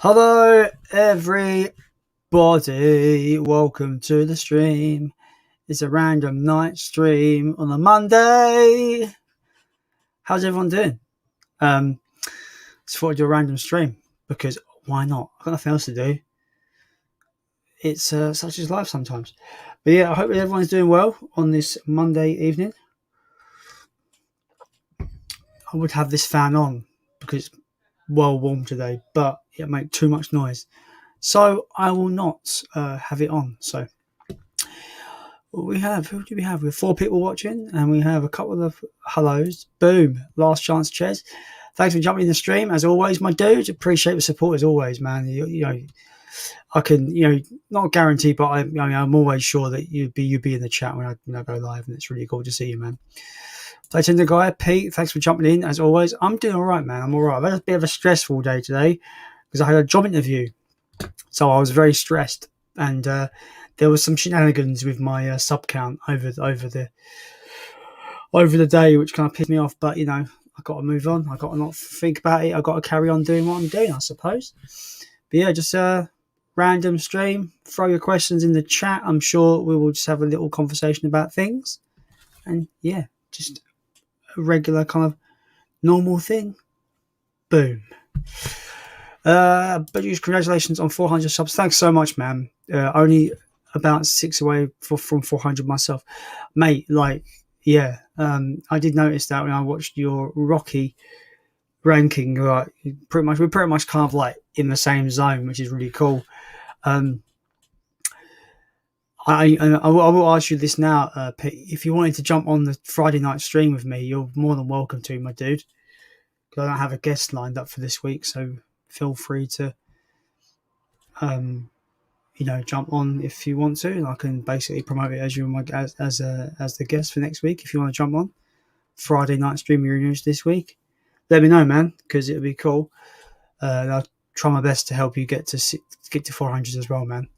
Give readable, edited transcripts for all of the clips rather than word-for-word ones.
Hello, everybody. Welcome to the stream. It's a random night stream on a Monday. How's everyone doing? Just thought I'd do a random stream because why not? I've got nothing else to do. It's such as life sometimes. But yeah, I hope everyone's doing well on this Monday evening. I would have this fan on because it's well warm today, but it makes too much noise. So I will not have it on. So who do we have? We have 4 people watching and we have a couple of hellos. Boom. Last chance, Ches. Thanks for jumping in the stream. As always, my dude. Appreciate the support as always, man. You know, I can, not guarantee, but I'm always sure that you'd be in the chat when I go live, and it's really cool to see you, man. Playtender guy, Pete, thanks for jumping in. As always, I'm doing all right, man. I'm all right. I've had a bit of a stressful day today because I had a job interview, so I was very stressed, and there was some shenanigans with my sub count over the day, which kind of pissed me off. But I got to move on. I got to not think about it. I got to carry on doing what I'm doing, I suppose. But yeah, just random stream. Throw your questions in the chat. I'm sure we will just have a little conversation about things, and yeah, just a regular kind of normal thing. Boom. But congratulations on 400 subs. Thanks so much, man. Only about 6 away from 400 myself, mate. I did notice that when I watched your Rocky ranking. We're pretty much kind of like in the same zone, which is really cool. I will ask you this now, Pete. If you wanted to jump on the Friday night stream with me, you're more than welcome to, my dude. Because I don't have a guest lined up for this week, so feel free to jump on if you want to, and I can basically promote it as the guest for next week. If you want to jump on Friday night stream reunions this week, let me know, man, because it'll be cool. I'll try my best to help you get to 400 as well, man.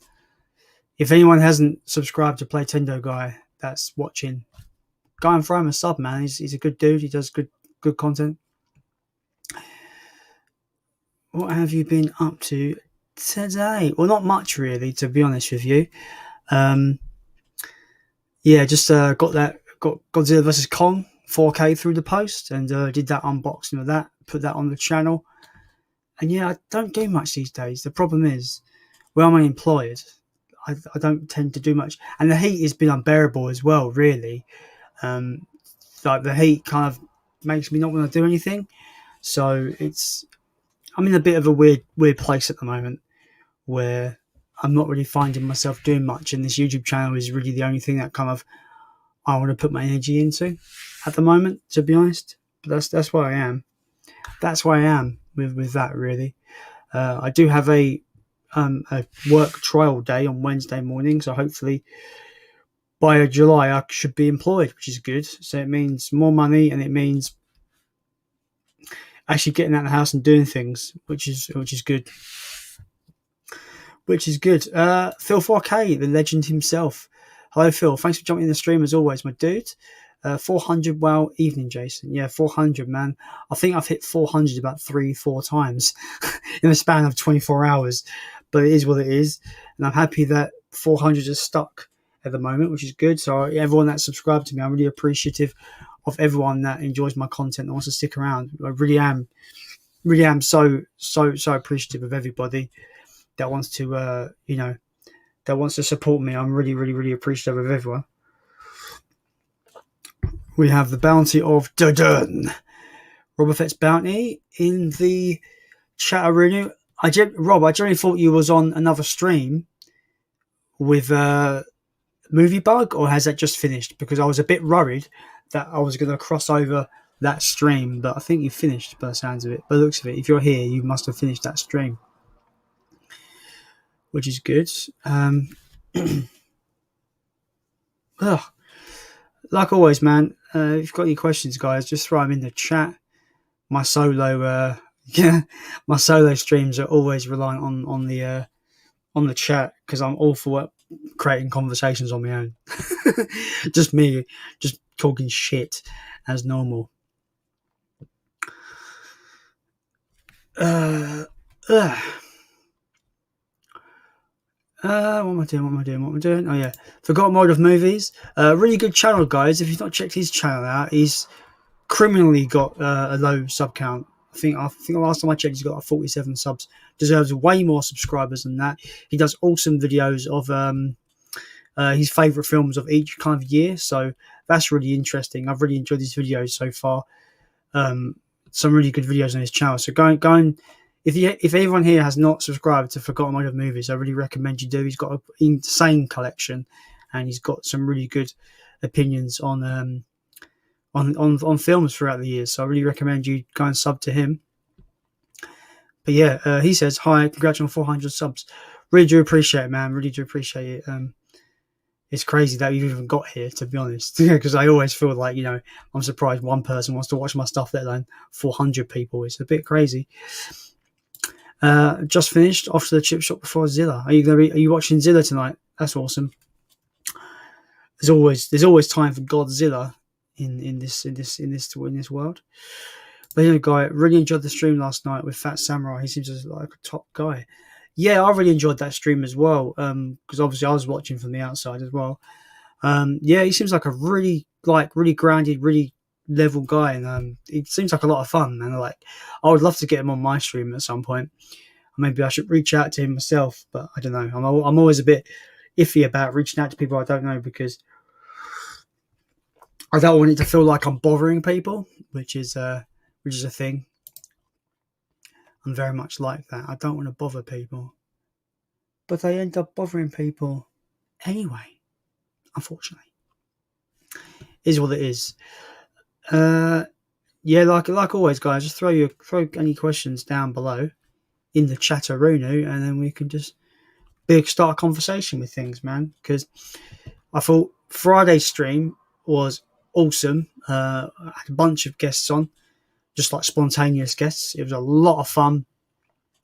If anyone hasn't subscribed to Playtendo guy that's watching, go and throw him a sub, man. He's a good dude. He does good content. What have you been up to today? Well, not much really, to be honest with you. Just got Godzilla vs Kong 4K through the post, and did that unboxing of that, put that on the channel. And yeah, I don't do much these days. The problem is, when I'm unemployed, I don't tend to do much, and the heat has been unbearable as well, really. The heat kind of makes me not want to do anything, so I'm in a bit of a weird place at the moment where I'm not really finding myself doing much, and this YouTube channel is really the only thing that kind of I want to put my energy into at the moment, to be honest. But that's where I am. That's where I am with that, really. I do have a work trial day on Wednesday morning, so hopefully by July I should be employed, which is good. So it means more money, and it means actually getting out of the house and doing things, which is good. Which is good. Phil 4K, the legend himself. Hello, Phil. Thanks for jumping in the stream as always, my dude. 400. Well, evening, Jason. Yeah, 400, man. I think I've hit 400 about 3-4 times in the span of 24 hours. But it is what it is, and I'm happy that 400 is stuck at the moment, which is good. So everyone that's subscribed to me, I'm really appreciative of everyone that enjoys my content and wants to stick around. I really am so appreciative of everybody that wants to that wants to support me. I'm really appreciative of everyone. We have the bounty of Dudun. Rob Fett's bounty in the chat arena. Rob, I generally thought you was on another stream with Movie Bug, or has that just finished? Because I was a bit worried that I was going to cross over that stream, but I think you finished by the sounds of it. By the looks of it, if you're here, you must have finished that stream, which is good. Like always, man, if you've got any questions, guys, just throw them in the chat. My solo streams are always reliant on the chat, because I'm awful at creating conversations on my own. Just me, just talking shit as normal. What am I doing? What am I doing? What am I doing? Oh yeah, Forgotten World of Movies. Really good channel, guys. If you've not checked his channel out, he's criminally got a low sub count. I think the last time I checked, he's got like 47 subs. Deserves way more subscribers than that. He does awesome videos of his favourite films of each kind of year, so that's really interesting. I've really enjoyed his videos so far. Some really good videos on his channel. So go and if anyone here has not subscribed to Forgotten World of Movies, I really recommend you do. He's got an insane collection, and he's got some really good opinions on films throughout the years. So I really recommend you go and sub to him. But yeah, he says, hi, congrats on 400 subs. Really do appreciate it, man. Really do appreciate it. It's crazy that you've even got here, to be honest, because I always feel like, I'm surprised one person wants to watch my stuff, let alone 400 people. It's a bit crazy. Just finished off to the chip shop before Zilla. Are you watching Zilla tonight? That's awesome. There's always time for Godzilla in this world. But guy, really enjoyed the stream last night with Fat Samurai. He seems like a top guy. Yeah, I really enjoyed that stream as well. Because obviously I was watching from the outside as well. Yeah, he seems like a really grounded, really level guy, and it seems like a lot of fun. And I would love to get him on my stream at some point. Maybe I should reach out to him myself, but I don't know. I'm always a bit iffy about reaching out to people I don't know, because I don't want it to feel like I'm bothering people, which is a thing. I'm very much like that. I don't want to bother people, but I end up bothering people anyway. Unfortunately, is what it is. Yeah, like always, guys. Just throw any questions down below in the chatteroonie, and then we can just start a conversation with things, man. Because I thought Friday's stream was awesome. I had a bunch of guests on, just like spontaneous guests. It was a lot of fun.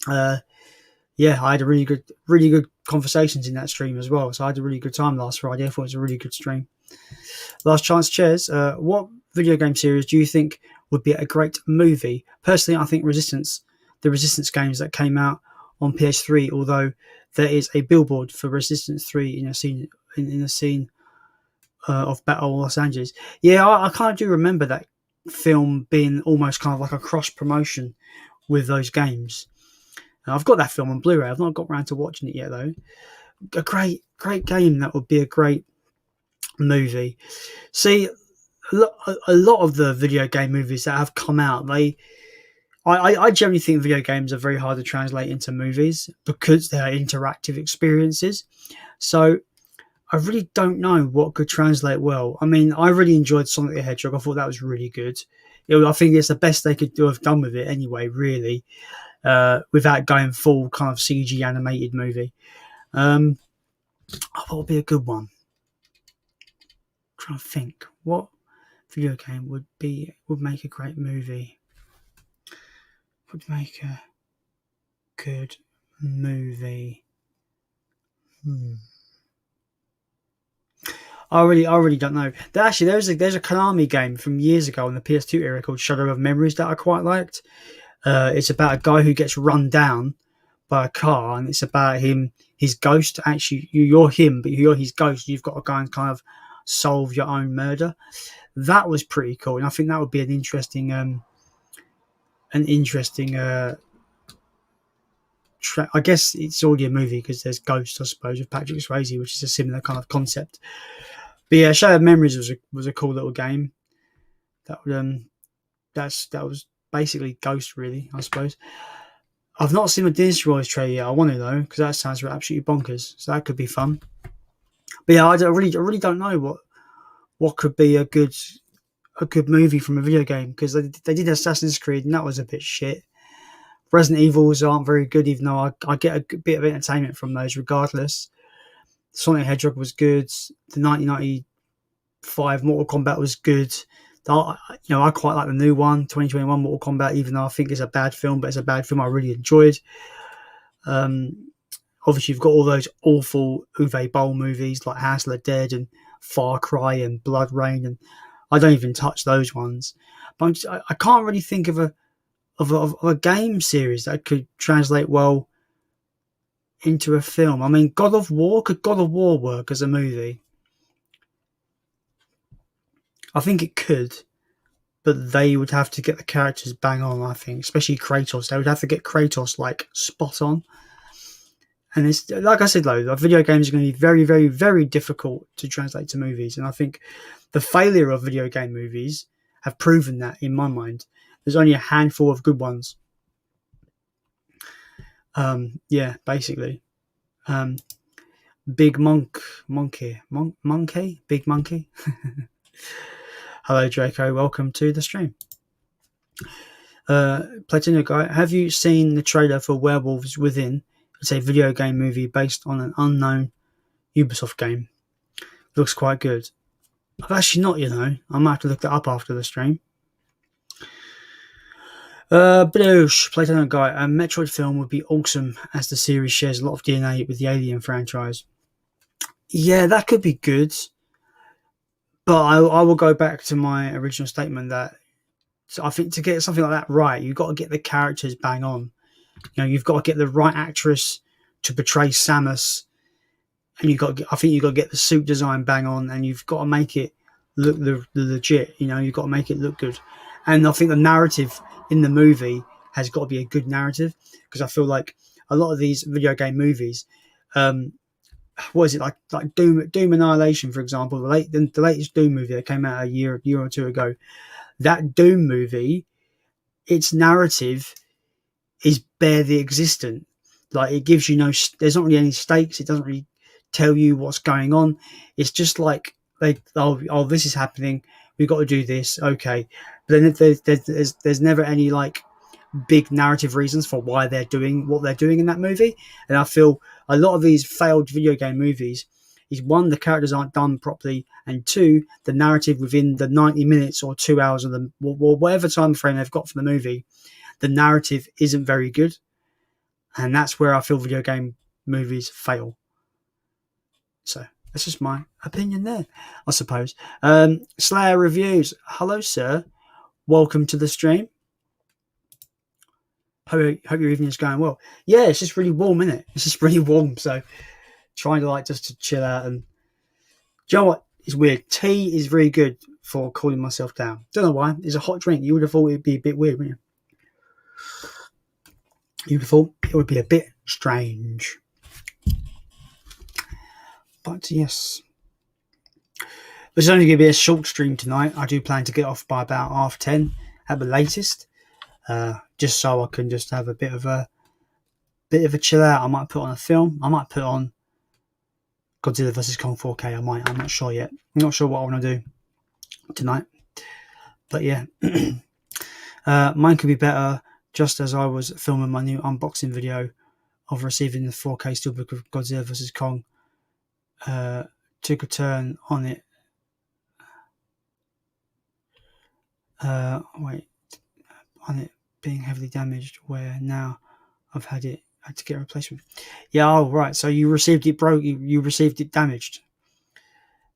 Yeah, I had a really good conversations in that stream as well. So I had a really good time last Friday. I thought it was a really good stream. Last chance, chairs. What video game series do you think would be a great movie? Personally, I think the Resistance games that came out on PS3, although there is a billboard for Resistance 3 in a scene of Battle Los Angeles. Yeah, I kind of do remember that film being almost kind of like a cross promotion with those games. I've got that film on Blu-ray. I've not got around to watching it yet, though. A great game that would be a great movie. See, a lot of the video game movies that have come out, I generally think video games are very hard to translate into movies because they're interactive experiences. So I really don't know what could translate well. I mean, I really enjoyed Sonic the Hedgehog. I thought that was really good. I think it's the best they could have done with it anyway, really, without going full kind of CG animated movie. I thought would be a good one. I'm trying to think what video game would make a great movie. Would make a good movie. I really don't know. Actually, there's a Konami game from years ago on the PS2 era called Shadow of Memories that I quite liked. It's about a guy who gets run down by a car, and it's about his ghost. Actually, you're him, but you're his ghost. You've got to go and kind of solve your own murder. That was pretty cool, and I think that would be an interesting I guess it's already a movie because there's Ghost, I suppose, with Patrick Swayze, which is a similar kind of concept. But yeah, Shadow of Memories was a cool little game. That was basically Ghost, really, I suppose. I've not seen the Dynasty Warriors trailer yet. I want to though, because that sounds absolutely bonkers. So that could be fun. But yeah, I really don't know what could be a good movie from a video game, because they did Assassin's Creed and that was a bit shit. Resident Evils aren't very good, even though I get a bit of entertainment from those regardless. Sonic the Hedgehog was good. The 1995 Mortal Kombat was good. I quite like the new one, 2021 Mortal Kombat, even though I think it's a bad film, but it's a bad film I really enjoyed. Obviously, you've got all those awful Uwe Boll movies like House of the Dead and Far Cry and Blood Rain, and I don't even touch those ones. But I can't really think of a game series that could translate well into a film. I mean, God of War, could God of War work as a movie? I think it could, but they would have to get the characters bang on, I think, especially Kratos. They would have to get Kratos like spot on. And it's like I said, though, video games are going to be very, very, very difficult to translate to movies. And I think the failure of video game movies have proven that in my mind. There's only a handful of good ones. Yeah, basically. Big Monkey. Big Monkey. Hello, Draco. Welcome to the stream. Platinum Guy, have you seen the trailer for Werewolves Within? It's a video game movie based on an unknown Ubisoft game. Looks quite good. I've actually not, I might have to look that up after the stream. Bloosh, Platinum Guy, a Metroid film would be awesome as the series shares a lot of DNA with the Alien franchise. Yeah, that could be good. But I will go back to my original statement that I think to get something like that right, you've got to get the characters bang on. You've got to get the right actress to portray Samus, and I think you've got to get the suit design bang on, and you've got to make it look the legit. You've got to make it look good. And I think the narrative in the movie has got to be a good narrative, because I feel like a lot of these video game movies, what is it like Doom Annihilation, for example, the latest Doom movie that came out a year or two ago. That Doom movie, its narrative is barely existent. Like, it gives you there's not really any stakes. It doesn't really tell you what's going on. It's just like, this is happening. We've got to do this. Okay. But then there's never any like big narrative reasons for why they're doing what they're doing in that movie. And I feel a lot of these failed video game movies is, one, the characters aren't done properly, and two, the narrative within the 90 minutes or 2 hours of the whatever time frame they've got for the movie, the narrative isn't very good. And that's where I feel video game movies fail. So that's just my opinion there, I suppose. Slayer Reviews. Hello, sir. Welcome to the stream. Hope your evening is going well. Yeah, it's just really warm, isn't it? It's just really warm. So trying to just to chill out. And do you know what? It's weird. Tea is very good for cooling myself down. Don't know why. It's a hot drink. You would have thought it'd be a bit weird, wouldn't you? You would have thought it would be a bit strange. But yes. It's only going to be a short stream tonight. I do plan to get off by about 10:30 at the latest. Just so I can just have a bit of a chill out. I might put on a film. I might put on Godzilla vs. Kong 4K. I'm not sure yet. I'm not sure what I want to do tonight. But yeah. Mine could be better. Just as I was filming my new unboxing video of receiving the 4K Steelbook of Godzilla vs. Kong, took a turn on it. On it being heavily damaged, where now I've had to get a replacement. Yeah, oh right. So you received it broke. You received it damaged.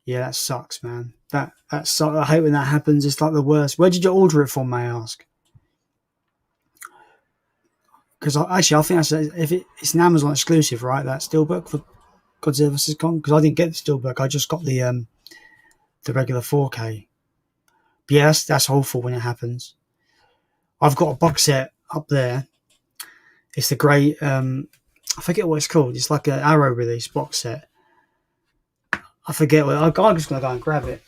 Yeah, that sucks, man. That sucks. I hate when that happens. It's like the worst. Where did you order it from, may I ask? Because I think that's it's an Amazon exclusive, right? That Steelbook for Godzilla vs. Kong. Because I didn't get the Steelbook. I just got the regular 4K. But yeah, that's awful when it happens. I've got a box set up there. It's the great, I forget what it's called. It's like an Arrow release box set. I forget what, I'm just going to go and grab it.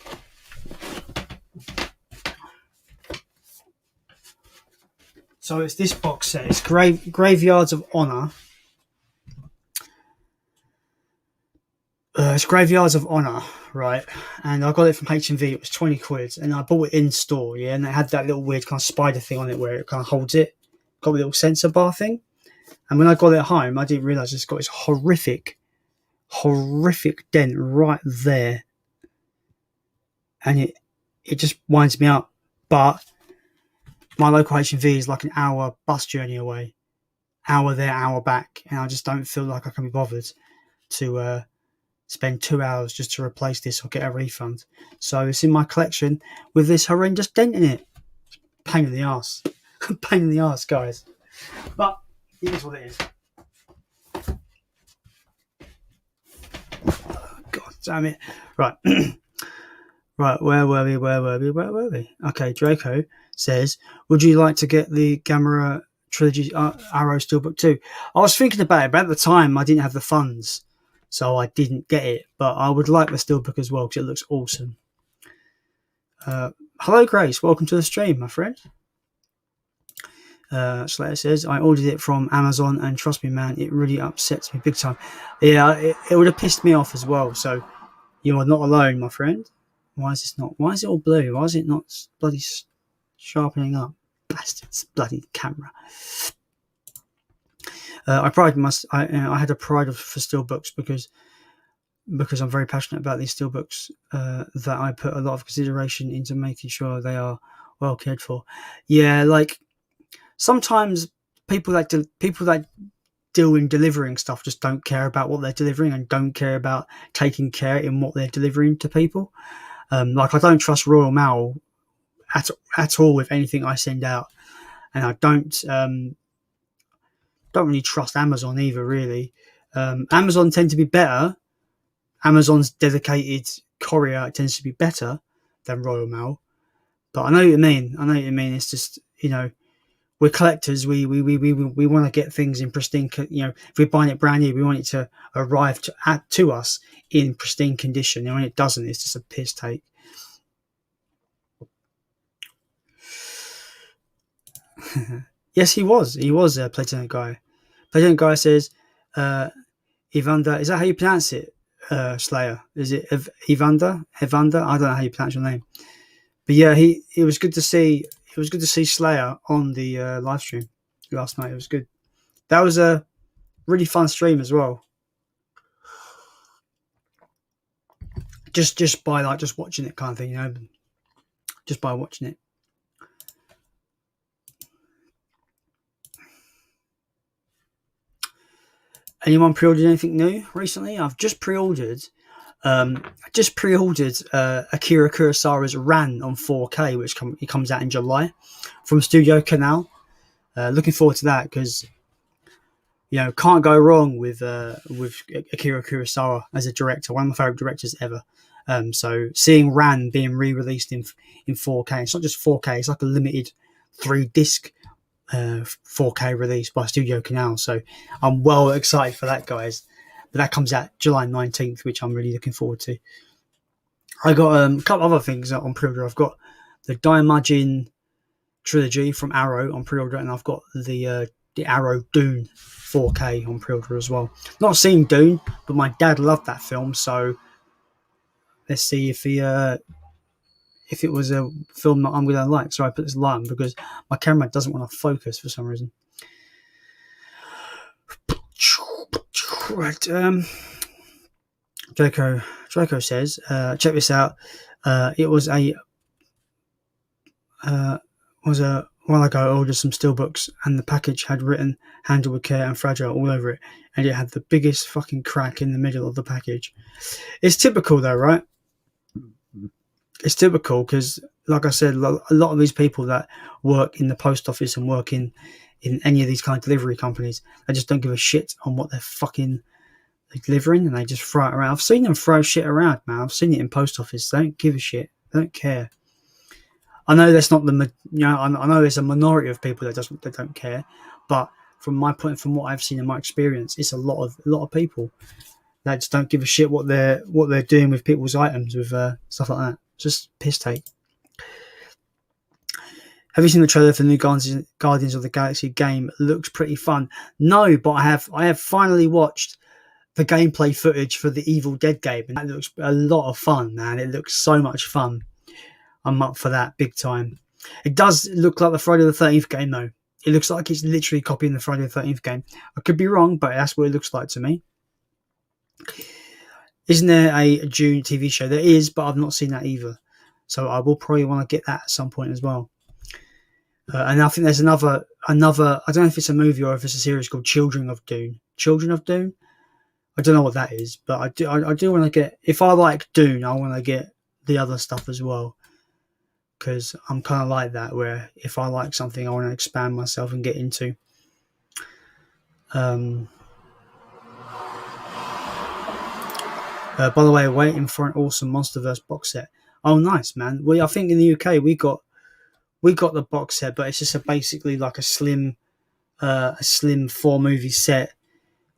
So it's this box set. It's Graveyards of Honor. It's Graveyards of Honor, right? And I got it from HMV. It was 20 quid, and I bought it in store, yeah. And it had that little weird kind of spider thing on it where it kind of holds it. Got a little sensor bar thing. And when I got it home, I didn't realise it's got this horrific dent right there, and it just winds me up. But my local HMV is like an hour bus journey away, hour there, hour back, and I just don't feel like I can be bothered to spend 2 hours just to replace this or get a refund. So it's in my collection with this horrendous dent in it. Pain in the ass. Pain in the ass, guys. But it is what it is. Damn it. Right. Right, where were we? Okay, Draco says, would you like to get the Gamera Trilogy Arrow Steelbook 2? I was thinking about it, but at the time I didn't have the funds, so I didn't get it, but I would like the Steelbook as well, because it looks awesome. Hello, Grace. Welcome to the stream, my friend. Slater says, I ordered it from Amazon, and trust me, man, it really upsets me big time. Yeah, it would have pissed me off as well, so you are not alone, my friend. Why is it all blue? Why is it not bloody sharpening up? Bastards, bloody camera. I had a pride for steelbooks because I'm very passionate about these steelbooks, that I put a lot of consideration into making sure they are well cared for. Yeah, like sometimes people that deal in delivering stuff just don't care about what they're delivering and don't care about taking care in what they're delivering to people. Like I don't trust Royal Mail at all with anything I send out, and I don't really trust Amazon either. Really, Amazon tend to be better. Amazon's dedicated courier tends to be better than Royal Mail, but I know what you mean. It's just, we're collectors. We want to get things in pristine. If we're buying it brand new, we want it to arrive to us in pristine condition. And when it doesn't, it's just a piss take. Yes, he was a Platonic Guy. Platonic Guy says, Evander, is that how you pronounce it, Slayer? Is it Evander? I don't know how you pronounce your name. But yeah, it was good to see Slayer on the live stream last night. It was good. That was a really fun stream as well. Just by watching it kind of thing, just by watching it. Anyone pre-ordered anything new recently? I've just pre-ordered. Akira Kurosawa's Ran on 4K, which comes out in July from Studio Canal. Looking forward to that because can't go wrong with Akira Kurosawa as a director. One of my favorite directors ever. So seeing Ran being re-released in 4K, it's not just 4K; it's like a limited 3-disc 4K release by Studio Canal. So I'm well excited for that, guys. But that comes out July 19th, which I'm really looking forward to. I got a couple other things on pre-order. I've got the Daimajin trilogy from Arrow on pre-order, and I've got the Arrow Dune 4K on pre-order as well. Not seen Dune, but my dad loved that film, so let's see if it was a film that I'm going to like. So I put this light on because my camera doesn't want to focus for some reason. Right, Draco says, check this out. It was a while ago I ordered some steelbooks and the package had written "handled with care and fragile" all over it, and it had the biggest fucking crack in the middle of the package. It's typical though, right? It's typical because, like I said, a lot of these people that work in the post office and work in any of these kind of delivery companies, they just don't give a shit on what they're fucking delivering, and they just throw it around. I've seen them throw shit around, man. I've seen it in post office. They don't give a shit. They don't care. I know that's not I know there's a minority of people that don't care, but from what I've seen in my experience, it's a lot of people that just don't give a shit what they're doing with people's items, with stuff like that. It's just piss take. Have you seen the trailer for the new Guardians of the Galaxy game? It looks pretty fun. No, but I have finally watched the gameplay footage for the Evil Dead game, and that looks a lot of fun, man. It looks so much fun. I'm up for that big time. It does look like the Friday the 13th game, though. It looks like it's literally copying the Friday the 13th game. I could be wrong, but that's what it looks like to me. Isn't there a June TV show? There is, but I've not seen that either. So I will probably want to get that at some point as well. And I think there's another. I don't know if it's a movie or if it's a series called Children of Dune. Children of Dune. I don't know what that is, but I do want to get. If I like Dune, I want to get the other stuff as well. Because I'm kind of like that, where if I like something, I want to expand myself and get into. By the way, waiting for an awesome MonsterVerse box set. Oh, nice, man. I think in the UK we got the box set, but it's just basically like a slim 4-movie set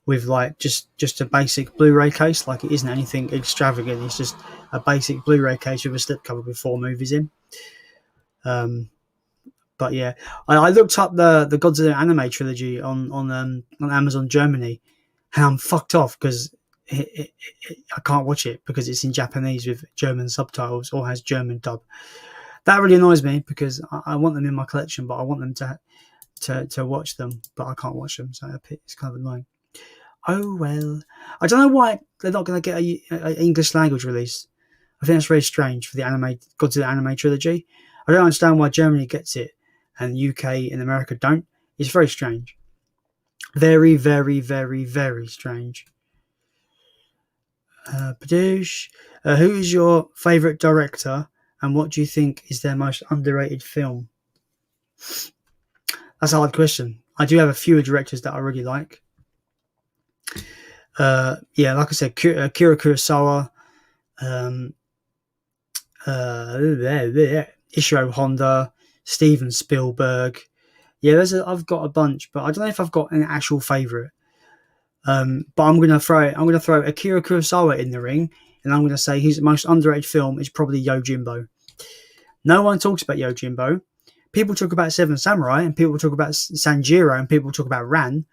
with like just a basic Blu-ray case. Like, it isn't anything extravagant. It's just a basic Blu-ray case with a slipcover with 4 movies in. But yeah, I looked up the Godzilla anime trilogy on Amazon Germany, and I'm fucked off because I can't watch it because it's in Japanese with German subtitles or has German dub. That really annoys me because I want them in my collection, but I want them to watch them, but I can't watch them, so it's kind of annoying. Oh well, I don't know why they're not going to get a English language release. I think that's very strange for the Godzilla anime trilogy. I don't understand why Germany gets it and UK and America don't. It's very strange. Very, very, very, very strange. Padoosh, who is your favourite director and what do you think is their most underrated film? That's a hard question. I do have a few directors that I really like. Yeah, like I said, Akira Kurosawa, Ishiro Honda, Steven Spielberg. Yeah, I've got a bunch, but I don't know if I've got an actual favourite. But I'm gonna throw Akira Kurosawa in the ring, and I'm gonna say his most underrated film is probably Yojimbo. No one talks about Yojimbo. People talk about Seven Samurai, and people talk about Sanjiro, and people talk about Ran.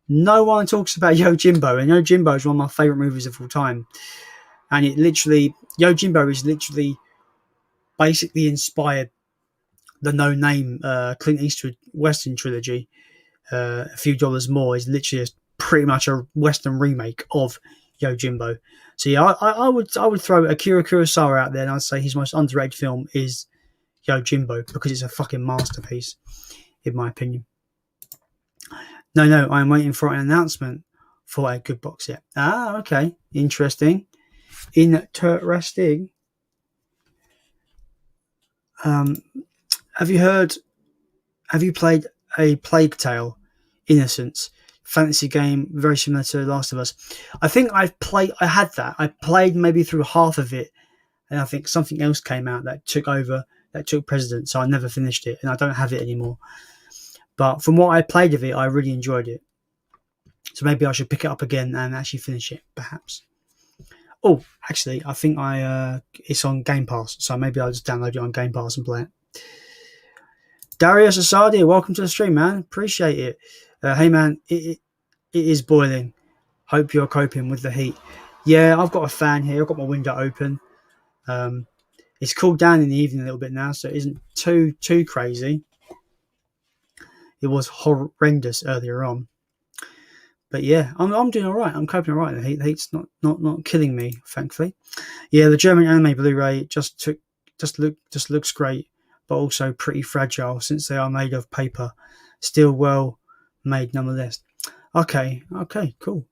No one talks about Yojimbo, and Yojimbo is one of my favourite movies of all time. And Yojimbo is literally basically inspired the No Name Clint Eastwood Western trilogy. A Few Dollars More is literally pretty much a Western remake of Yojimbo. So yeah, I would throw Akira Kurosawa out there, and I'd say his most underrated film is Yojimbo because it's a fucking masterpiece, in my opinion. No, I'm waiting for an announcement for a good box set. Ah, okay, interesting. Interesting. Have you played a Plague Tale? Innocence fantasy game, very similar to Last of Us. I think I had that. I played maybe through half of it, and I think something else came out that took precedence, so I never finished it, and I don't have it anymore. But from what I played of it, I really enjoyed it. So maybe I should pick it up again and actually finish it, perhaps. Oh, actually, I think it's on Game Pass, so maybe I'll just download it on Game Pass and play it. Darius Asadi, welcome to the stream, man. Appreciate it. Hey, man, it is boiling. Hope you're coping with the heat. Yeah, I've got a fan here. I've got my window open. It's cooled down in the evening a little bit now, so it isn't too crazy. It was horrendous earlier on. But yeah, I'm doing all right. I'm coping all right. The heat's not killing me, thankfully. Yeah, the German anime Blu-ray just looks great, but also pretty fragile since they are made of paper. Still well made nonetheless. Okay, cool.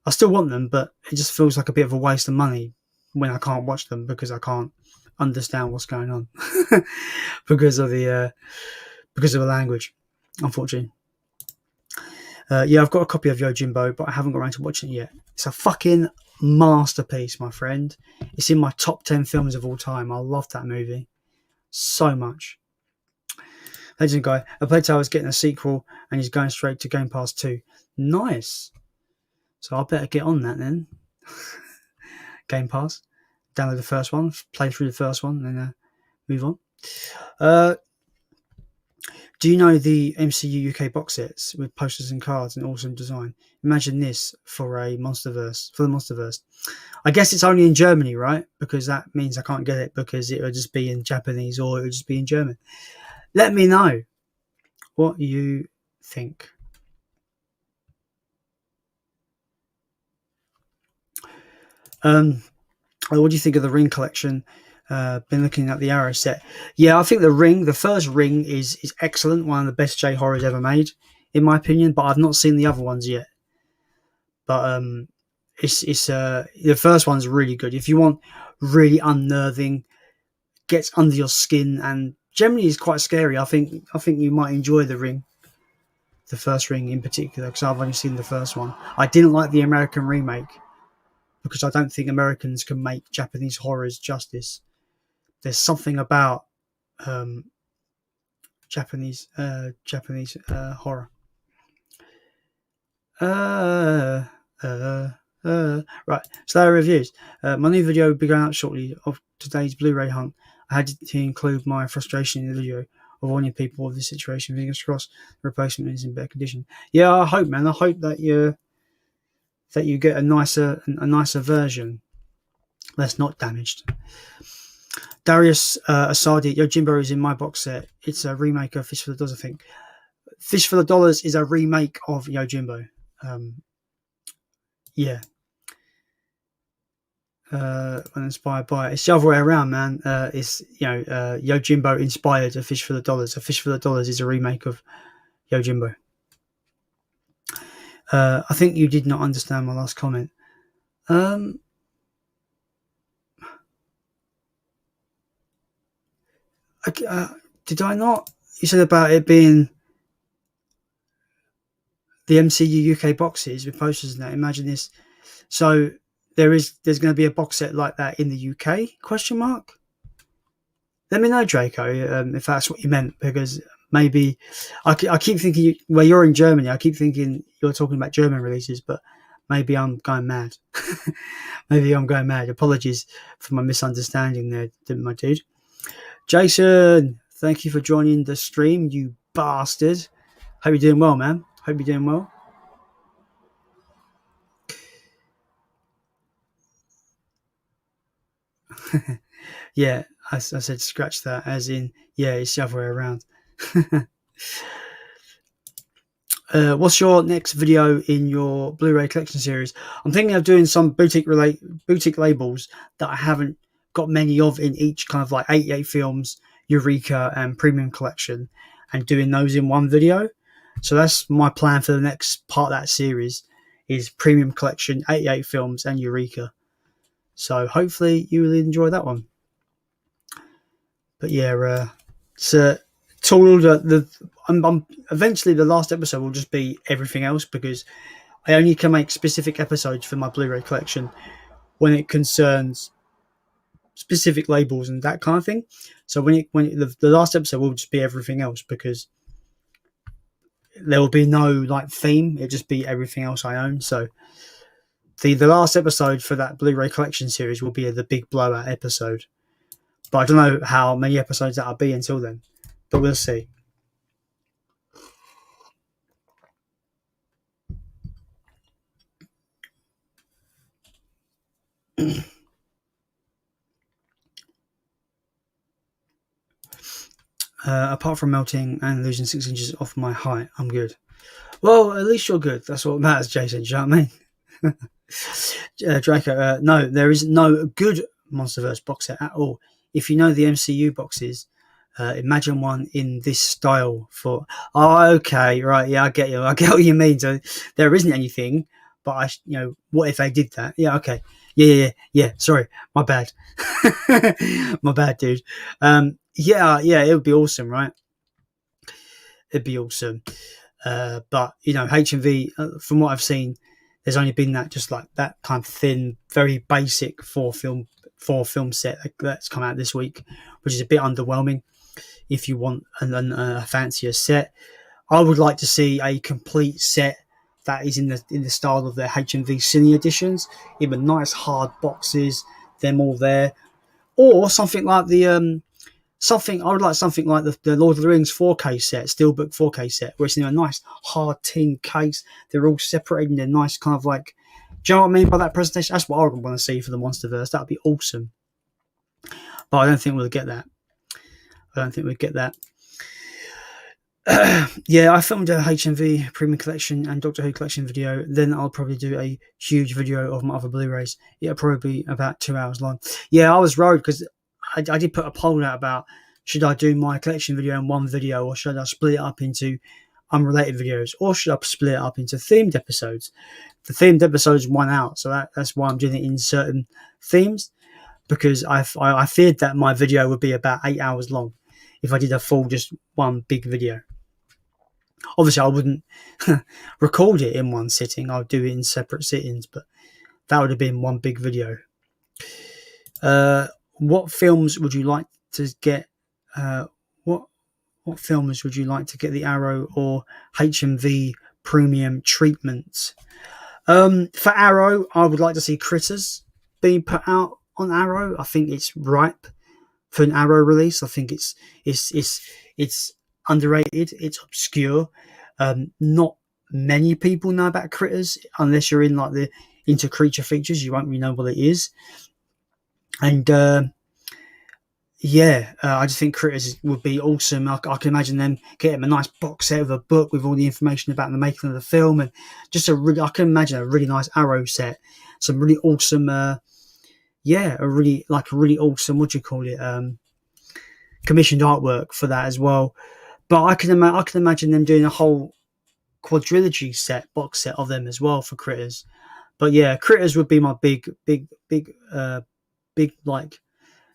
I still want them, but it just feels like a bit of a waste of money when I can't watch them because I can't understand what's going on because of the language, unfortunately. Yeah, I've got a copy of Yojimbo, but I haven't got around to watching it yet. It's a fucking masterpiece, my friend. It's in my top 10 films of all time. I love that movie so much. Legend Guy, A Plague Tale is getting a sequel and he's going straight to Game Pass 2. Nice. So I better get on that then. Game Pass. Download the first one, play through the first one, and then move on. Do you know the MCU UK box sets with posters and cards and awesome design? Imagine this for the MonsterVerse. I guess it's only in Germany, right? Because that means I can't get it because it would just be in Japanese or it would just be in German. Let me know what you think. What do you think of the Ring collection? Been looking at the Arrow set. Yeah, I think the first Ring is excellent. One of the best J-horrors ever made, in my opinion. But I've not seen the other ones yet. But it's the first one's really good. If you want really unnerving, gets under your skin, and generally is quite scary. I think you might enjoy the Ring. The first Ring in particular, because I've only seen the first one. I didn't like the American remake because I don't think Americans can make Japanese horrors justice. There's something about Japanese horror. Right, Slayer reviews. My new video will be going out shortly of today's Blu-ray hunt. I had to include my frustration in the video of warning people of the situation. Fingers crossed the replacement is in better condition. Yeah, I hope, man. I hope that you get a nicer version that's not damaged. Darius Asadi, Yojimbo is in my box set. It's a remake of Fish for the Dollars, I think. Fish for the Dollars is a remake of Yojimbo. Yeah. Inspired by it. It's the other way around, man. It's Yojimbo inspired A Fish for the Dollars. A Fish for the Dollars is a remake of Yojimbo. I think you did not understand my last comment. Did I not? You said about it being the MCU UK boxes with posters and that. Imagine this. So there's going to be a box set like that in the UK? Question mark. Let me know, Draco, if that's what you meant, because maybe I keep thinking you're in Germany. I keep thinking you're talking about German releases, but maybe I'm going mad. Maybe I'm going mad. Apologies for my misunderstanding there, my dude. Jason, thank you for joining the stream, you bastard. Hope you're doing well, man. Hope you're doing well. Yeah, I said scratch that, as in, yeah, it's the other way around. What's your next video in your Blu-ray collection series? I'm thinking of doing some boutique labels that I haven't got many of in each kind of like 88 Films, Eureka, and Premium Collection, and doing those in one video. So that's my plan for the next part of that series, is Premium Collection, 88 Films, and Eureka. So hopefully you will enjoy that one. But yeah, so eventually the last episode will just be everything else, because I only can make specific episodes for my Blu-ray collection when it concerns specific labels and that kind of thing. So the last episode will just be everything else, because there will be no like theme. It'll just be everything else I own. So the last episode for that Blu-ray collection series will be the big blowout episode. But I don't know how many episodes that'll be until then. But we'll see. Apart from melting and losing 6 inches off my height, I'm good. Well, at least you're good. That's what matters, Jason. Do you know what I mean? Draco, no, there is no good Monsterverse box set at all. If you know the MCU boxes, imagine one in this style for... Oh, okay, right, yeah, I get you. I get what you mean. So there isn't anything, but what if they did that? Yeah, okay. Yeah. Sorry, my bad. My bad, dude. Yeah, it would be awesome, right? It'd be awesome. But HMV, from what I've seen, there's only been that, just like that kind of thin, very basic four film set that's come out this week, which is a bit underwhelming. If you want a fancier set, I would like to see a complete set that is in the style of their HMV Cine editions, in the nice hard boxes, them all there, or something like I would like something like the Lord of the Rings 4K set, Steelbook 4K set, where it's in a nice hard tin case. They're all separated in their nice kind of like, do you know what I mean by that presentation? That's what I would want to see for the Monsterverse. That would be awesome. But I don't think we'll get that. Yeah, I filmed a HMV Premium Collection and Doctor Who Collection video. Then I'll probably do a huge video of my other Blu-rays. It'll probably be about 2 hours long. Yeah, I was worried because I did put a poll out about, should I do my collection video in one video, or should I split it up into unrelated videos, or should I split it up into themed episodes? The themed episodes won out, so that's why I'm doing it in certain themes, because I feared that my video would be about 8 hours long if I did a full, just one big video. Obviously, I wouldn't record it in one sitting. I'll do it in separate sittings, but That would have been one big video. What films would you like to get? What films would you like to get the Arrow or HMV premium treatment? For Arrow, I would like to see Critters being put out on Arrow. I think it's ripe for an Arrow release. I think it's underrated. It's obscure. Not many people know about Critters unless you're into creature features. You won't really know what it is. And I just think Critters would be awesome. I can imagine them getting a nice box set of a book with all the information about the making of the film, and I can imagine a really nice Arrow set, some really awesome, a really awesome, what do you call it, commissioned artwork for that as well. But I can imagine them doing a whole quadrilogy box set of them as well for Critters. But yeah, Critters would be my big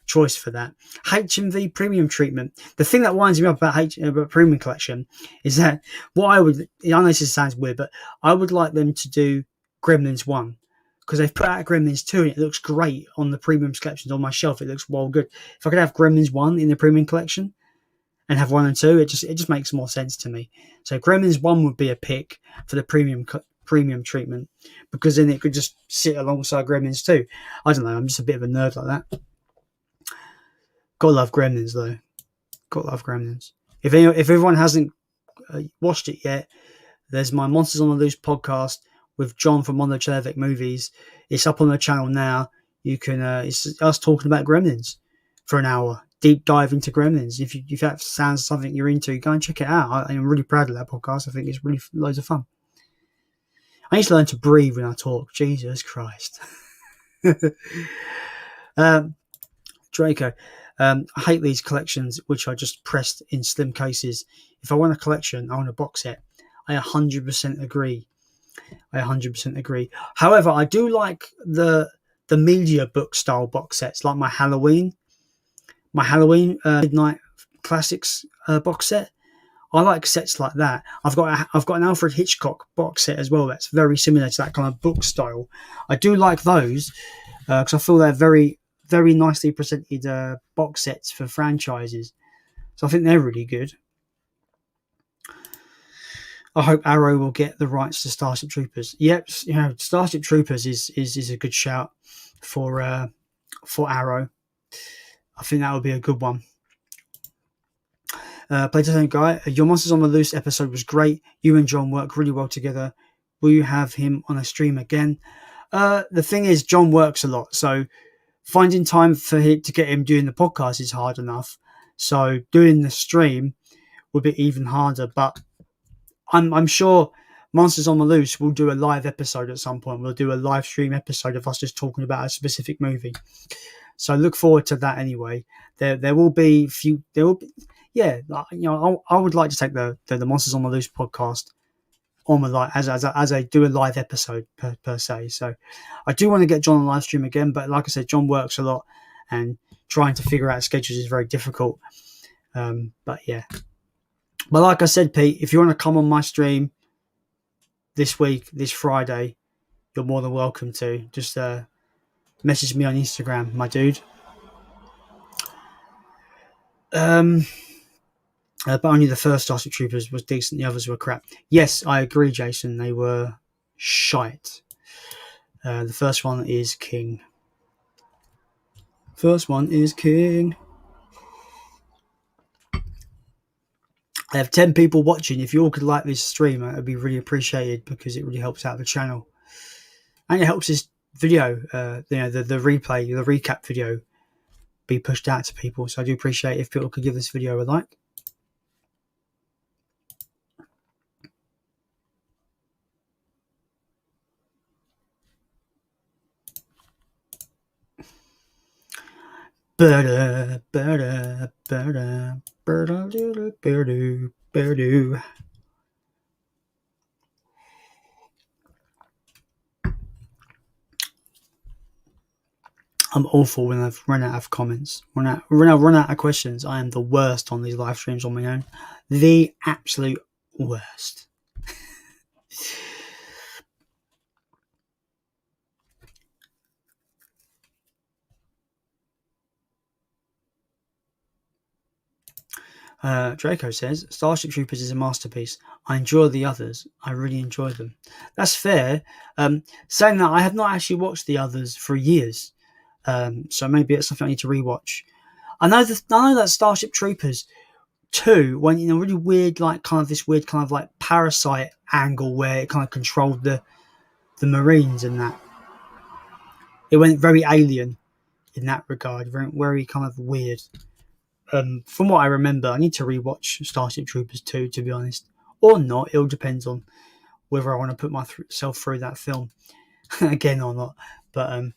choice for that. HMV premium treatment. The thing that winds me up about premium collection is that I know this sounds weird, but I would like them to do Gremlins 1, because they've put out Gremlins 2 and it looks great on the premium collections on my shelf. It looks well good. If I could have Gremlins 1 in the premium collection and have 1 and 2, it just makes more sense to me. So Gremlins 1 would be a pick for the premium treatment, because then it could just sit alongside Gremlins 2. I don't know, I'm just a bit of a nerd like that. Gotta love Gremlins though. Gotta love Gremlins. If everyone hasn't watched it yet, there's my Monsters on the Loose podcast with John from Mondo Chelevic Movies. It's up on the channel now. You can it's us talking about Gremlins for an hour. Deep dive into Gremlins. If that sounds something you're into, go and check it out. I'm really proud of that podcast. I think it's really loads of fun. I need to learn to breathe when I talk. Jesus Christ. Draco. I hate these collections which are just pressed in slim cases. If I want a collection, I want a box set. I 100% agree. However, I do like the media book style box sets, like my Halloween Midnight Classics box set. I like sets like that. I've got an Alfred Hitchcock box set as well. That's very similar to that kind of book style. I do like those because I feel they're very, very nicely presented box sets for franchises. So I think they're really good. I hope Arrow will get the rights to Starship Troopers. Yep, Starship Troopers is a good shout for Arrow. I think that would be a good one. Playtime Guy, your Monsters on the Loose episode was great. You and John work really well together. Will you have him on a stream again? The thing is, John works a lot, so finding time for him to get him doing the podcast is hard enough. So doing the stream would be even harder. But I'm sure Monsters on the Loose will do a live episode at some point. We'll do a live stream episode of us just talking about a specific movie. So look forward to that anyway. There will be I would like to take the Monsters on the Loose podcast on the as I do a live episode per se. So I do want to get John on live stream again, but like I said, John works a lot and trying to figure out schedules is very difficult. But like I said, Pete, if you want to come on my stream this week, this Friday, you're more than welcome to. Just message me on Instagram, my dude. But only the first Starship Troopers was decent, the others were crap. Yes, I agree, Jason. They were shite. The first one is king. I have 10 people watching. If you all could like this stream, it would be really appreciated because it really helps out the channel. And it helps this video, the replay, the recap video, be pushed out to people. So I do appreciate if people could give this video a like. I'm awful when I've run out of comments, run out of questions. I am the worst on these live streams on my own. The absolute worst. Draco says, Starship Troopers is a masterpiece. I enjoy the others. I really enjoy them. That's fair. Saying that, I have not actually watched the others for years. So maybe it's something I need to rewatch. I know that Starship Troopers 2 went in a really weird, like parasite angle where it kind of controlled the Marines and that. It went very alien in that regard, very, very kind of weird. From what I remember, I need to rewatch Starship Troopers 2, to be honest. Or not, it all depends on whether I want to put myself through that film again or not. But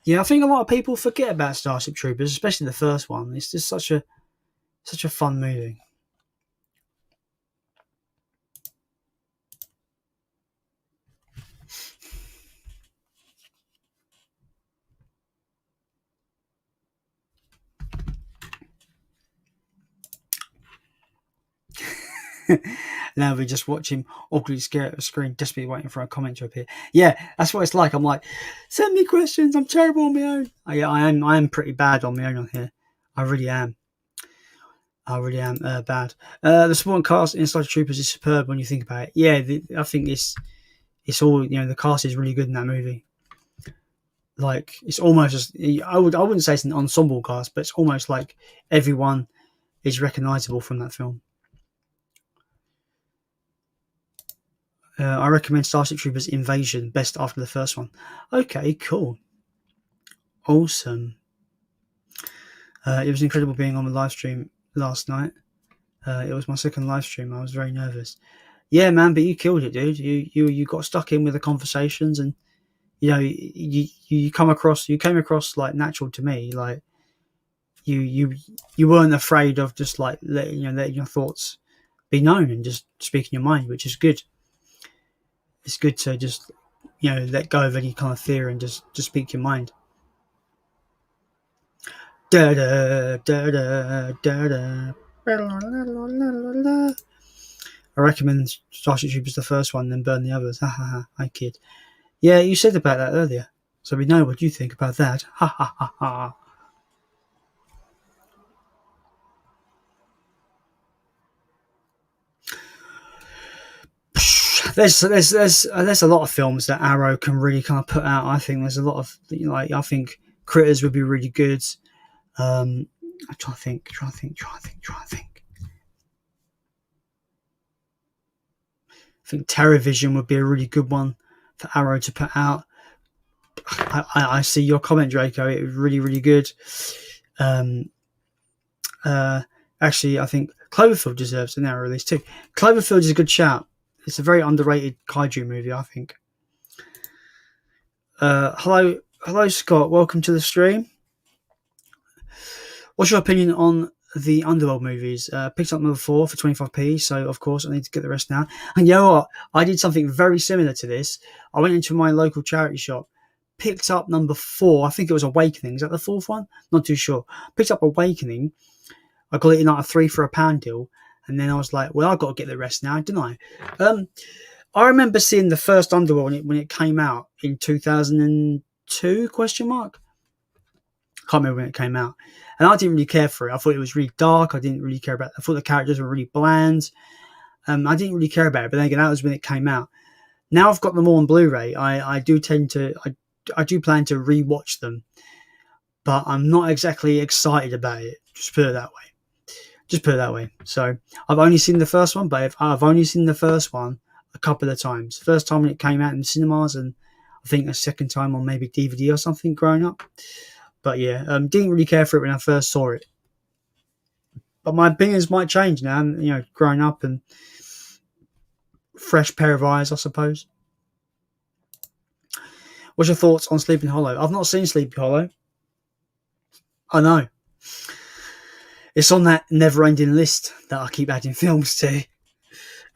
yeah, I think a lot of people forget about Starship Troopers, especially the first one. It's just such a fun movie. Now we just watch him awkwardly stare at the screen, desperately waiting for a comment to appear. Yeah, that's what it's like. I'm like, send me questions. I'm terrible on my own. Yeah, I am pretty bad on my own on here. I really am. Bad. The supporting cast in Starship Troopers is superb when you think about it. Yeah, I think it's all, the cast is really good in that movie. Like, it's almost just, I wouldn't say it's an ensemble cast, but it's almost like everyone is recognisable from that film. I recommend Starship Troopers Invasion, best after the first one. Okay, cool. Awesome. It was incredible being on the live stream last night. It was my second live stream. I was very nervous. Yeah, man, but you killed it, dude. You got stuck in with the conversations, and you came across like natural to me. Like you weren't afraid of just like letting your thoughts be known and just speaking your mind, which is good. It's good to just let go of any kind of fear and just speak your mind. Da da da da da da. I recommend Starship Troopers the first one, then burn the others. Ha ha ha. Hi kid. Yeah, you said about that earlier, so we know what you think about that. Ha ha ha ha. There's a lot of films that Arrow can really kind of put out. I think there's a lot of I think Critters would be really good. I'm trying to think. I think TerraVision would be a really good one for Arrow to put out. I see your comment, Draco. It was really, really good. Actually, I think Cloverfield deserves an Arrow release too. Cloverfield is a good shout. It's a very underrated kaiju movie, I think. Hello, Scott. Welcome to the stream. What's your opinion on the Underworld movies? Picked up number 4 for 25p, so of course I need to get the rest now. And you know what? I did something very similar to this. I went into my local charity shop, picked up number 4. I think it was Awakening. Is that the fourth one? Not too sure. Picked up Awakening. I got it in like a 3 for £1 deal. And then I was like, well, I've got to get the rest now, didn't I? I remember seeing the first Underworld when it came out in 2002, question mark? Can't remember when it came out. And I didn't really care for it. I thought it was really dark. I didn't really care about it. I thought the characters were really bland. I didn't really care about it. But then again, that was when it came out. Now I've got them all on Blu-ray. I do plan to rewatch them. But I'm not exactly excited about it. Just put it that way. So I've only seen the first one, but I've only seen the first one a couple of times. First time when it came out in the cinemas, and I think a second time on maybe DVD or something growing up. But yeah, didn't really care for it when I first saw it. But my opinions might change now, growing up and fresh pair of eyes, I suppose. What's your thoughts on Sleepy Hollow? I've not seen Sleepy Hollow. I know. It's on that never-ending list that I keep adding films to.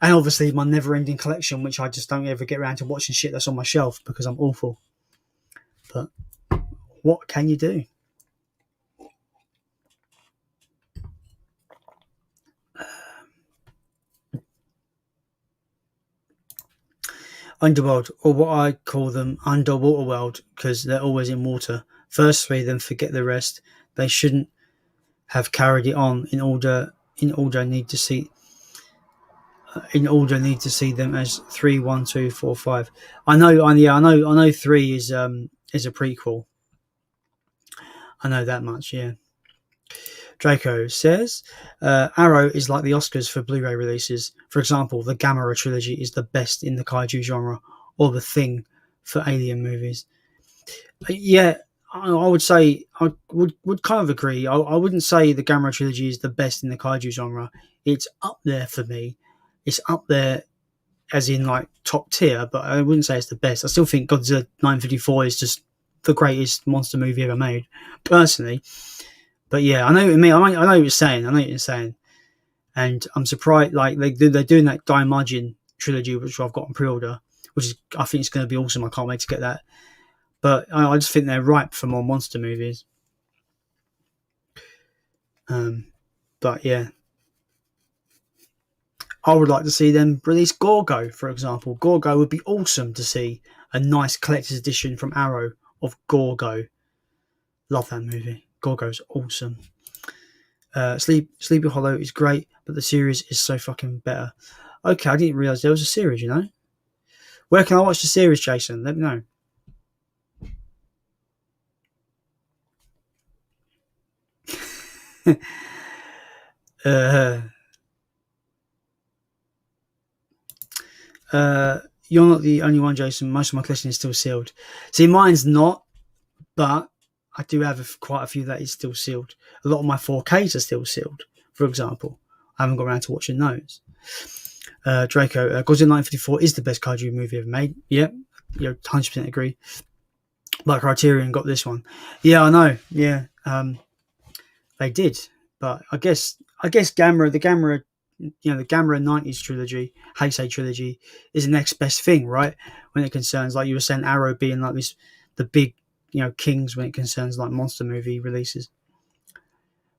And obviously my never-ending collection, which I just don't ever get around to watching shit that's on my shelf because I'm awful. But what can you do? Underworld, or what I call them, Underwater World, because they're always in water. First 3, then forget the rest. They shouldn't have carried it on in order in order need to see them as 3, 1, 2, 4, 5. I know 3 is a prequel. I know that much, yeah. Draco says, Arrow is like the Oscars for Blu-ray releases. For example, the Gamera trilogy is the best in the kaiju genre, or The Thing for alien movies. Yeah, I would say I would kind of agree. I wouldn't say the Gamera trilogy is the best in the kaiju genre. It's up there for me. It's up there as in like top tier, but I wouldn't say it's the best. I still think Godzilla 954 is just the greatest monster movie ever made, personally. But yeah, I know what you mean. I know what you're saying. And I'm surprised. Like they're doing that Daimajin trilogy, which I've got on pre-order, which is I think it's going to be awesome. I can't wait to get that. But I just think they're ripe for more monster movies. But yeah, I would like to see them release Gorgo, for example. Gorgo would be awesome to see a nice collector's edition from Arrow of Gorgo. Love that movie. Gorgo's awesome. Sleepy Hollow is great, but the series is so fucking better. Okay, I didn't realise there was a series, you know? Where can I watch the series, Jason? Let me know. You're not the only one, Jason. Most of my collection is still sealed. See, mine's not, but I do have quite a few that is still sealed. A lot of my 4Ks are still sealed, for example. I haven't got around to watching those. Draco, Godzilla 954 is the best kaiju movie ever made. Yep, 100% agree. But Criterion got this one. Yeah, I know. Yeah, they did. But I guess the Gamera, the Gamera 90s trilogy, Heisei trilogy, is the next best thing, right? When it concerns, like you were saying, Arrow being like this, the big, kings when it concerns like monster movie releases.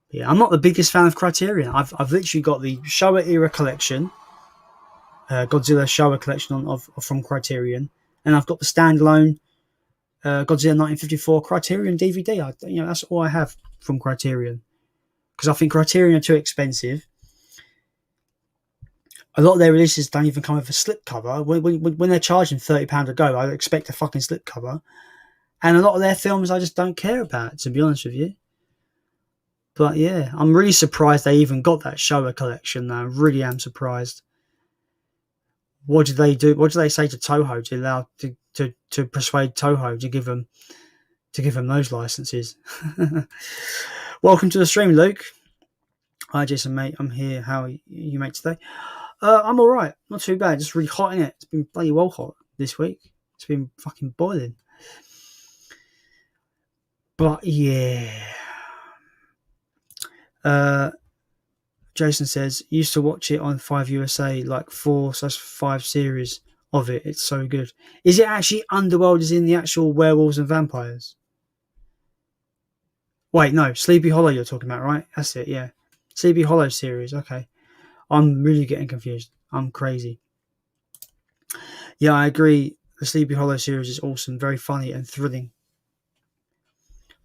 But yeah, I'm not the biggest fan of Criterion. I've literally got the Showa era collection, Godzilla Showa collection from Criterion, and I've got the standalone Godzilla 1954 Criterion DVD. That's all I have from Criterion, because I think Criterion are too expensive. A lot of their releases don't even come with a slipcover. When they're charging £30 a go, I expect a fucking slipcover. And a lot of their films I just don't care about, to be honest with you. But yeah, I'm really surprised they even got that Showa collection, though. I really am surprised. What did they do? What did they say to Toho to allow to persuade Toho to give them those licenses? Welcome to the stream, Luke. Hi, Jason, mate. I'm here. How are you, mate, today? I'm all right. Not too bad. Just really hot in it. It's been bloody well hot this week. It's been fucking boiling. But yeah. Jason says, used to watch it on 5USA, like 4/5 series of it. It's so good. Is it actually Underworld is in the actual Werewolves and Vampires? Wait, no. Sleepy Hollow you're talking about, right? That's it, yeah. Sleepy Hollow series, okay. I'm really getting confused. I'm crazy. Yeah, I agree. The Sleepy Hollow series is awesome, very funny and thrilling.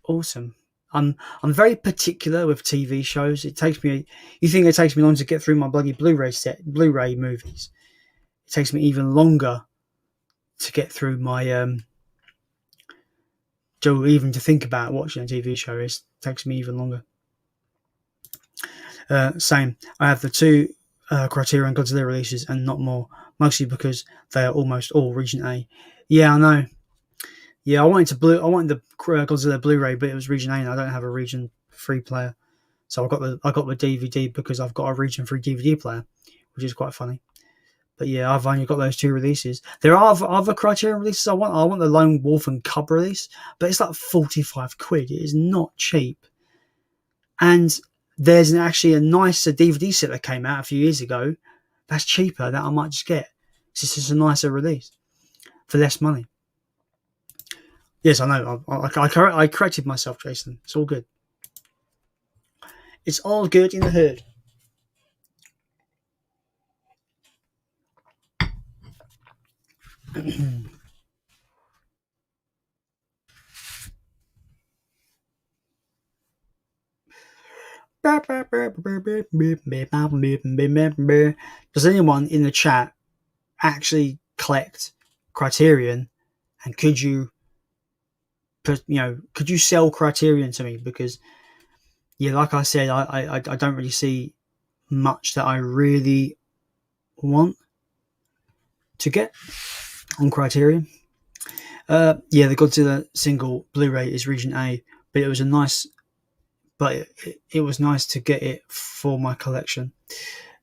Awesome. I'm very particular with TV shows. You think it takes me long to get through my bloody Blu-ray movies. It takes me even longer to get through my even to think about watching a TV show. It takes me even longer. Same. I have the 2 Criterion Godzilla releases and not more, mostly because they are almost all Region A. Yeah, I know. Yeah, I wanted the Godzilla Blu-ray, but it was Region A, and I don't have a Region 3 player, so I got the DVD because I've got a Region 3 DVD player, which is quite funny. But yeah, I've only got those 2 releases. There are other Criterion releases I want. I want the Lone Wolf and Cub release, but it's like £45. It is not cheap. And there's actually a nicer DVD set that came out a few years ago that's cheaper that I might just get. It's just a nicer release for less money. Yes, I know. I corrected myself, Jason. It's all good. It's all good in the hood. Does anyone in the chat actually collect Criterion? And could you could you sell Criterion to me? Because yeah, like I said, I don't really see much that I really want to get on Criterion. Yeah, the Godzilla single Blu-ray is Region A, but it was nice to get it for my collection.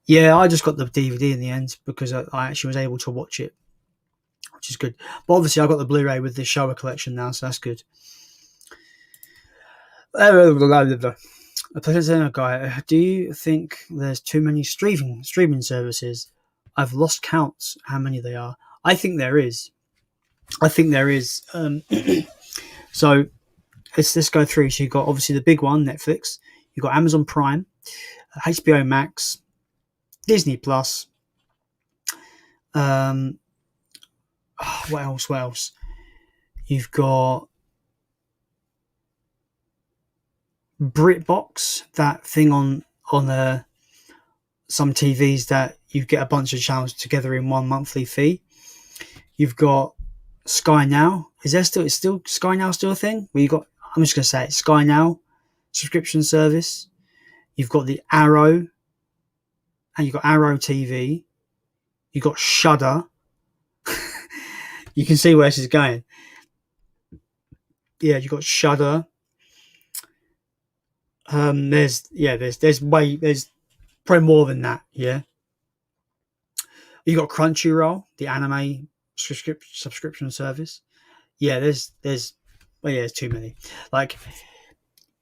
Yeah, I just got the DVD in the end because I actually was able to watch it, which is good. But obviously, I got the Blu-ray with the Showa collection now, so that's good. A President guy, do you think there's too many streaming services? I've lost count how many they are. I think there is. So let's go through. So you've got obviously the big one, Netflix. You've got Amazon Prime, HBO Max, Disney Plus. What else? You've got BritBox, that thing on some TVs that you get a bunch of channels together in one monthly fee. You've got Sky Now. Is Sky Now still a thing? I'm just going to say it, Sky Now subscription service. You've got the Arrow, and you've got Arrow TV. You've got Shudder. You can see where this is going. Yeah, you've got Shudder. There's probably more than that. Yeah, you got Crunchyroll, the anime subscription service. Yeah, there's too many. Like,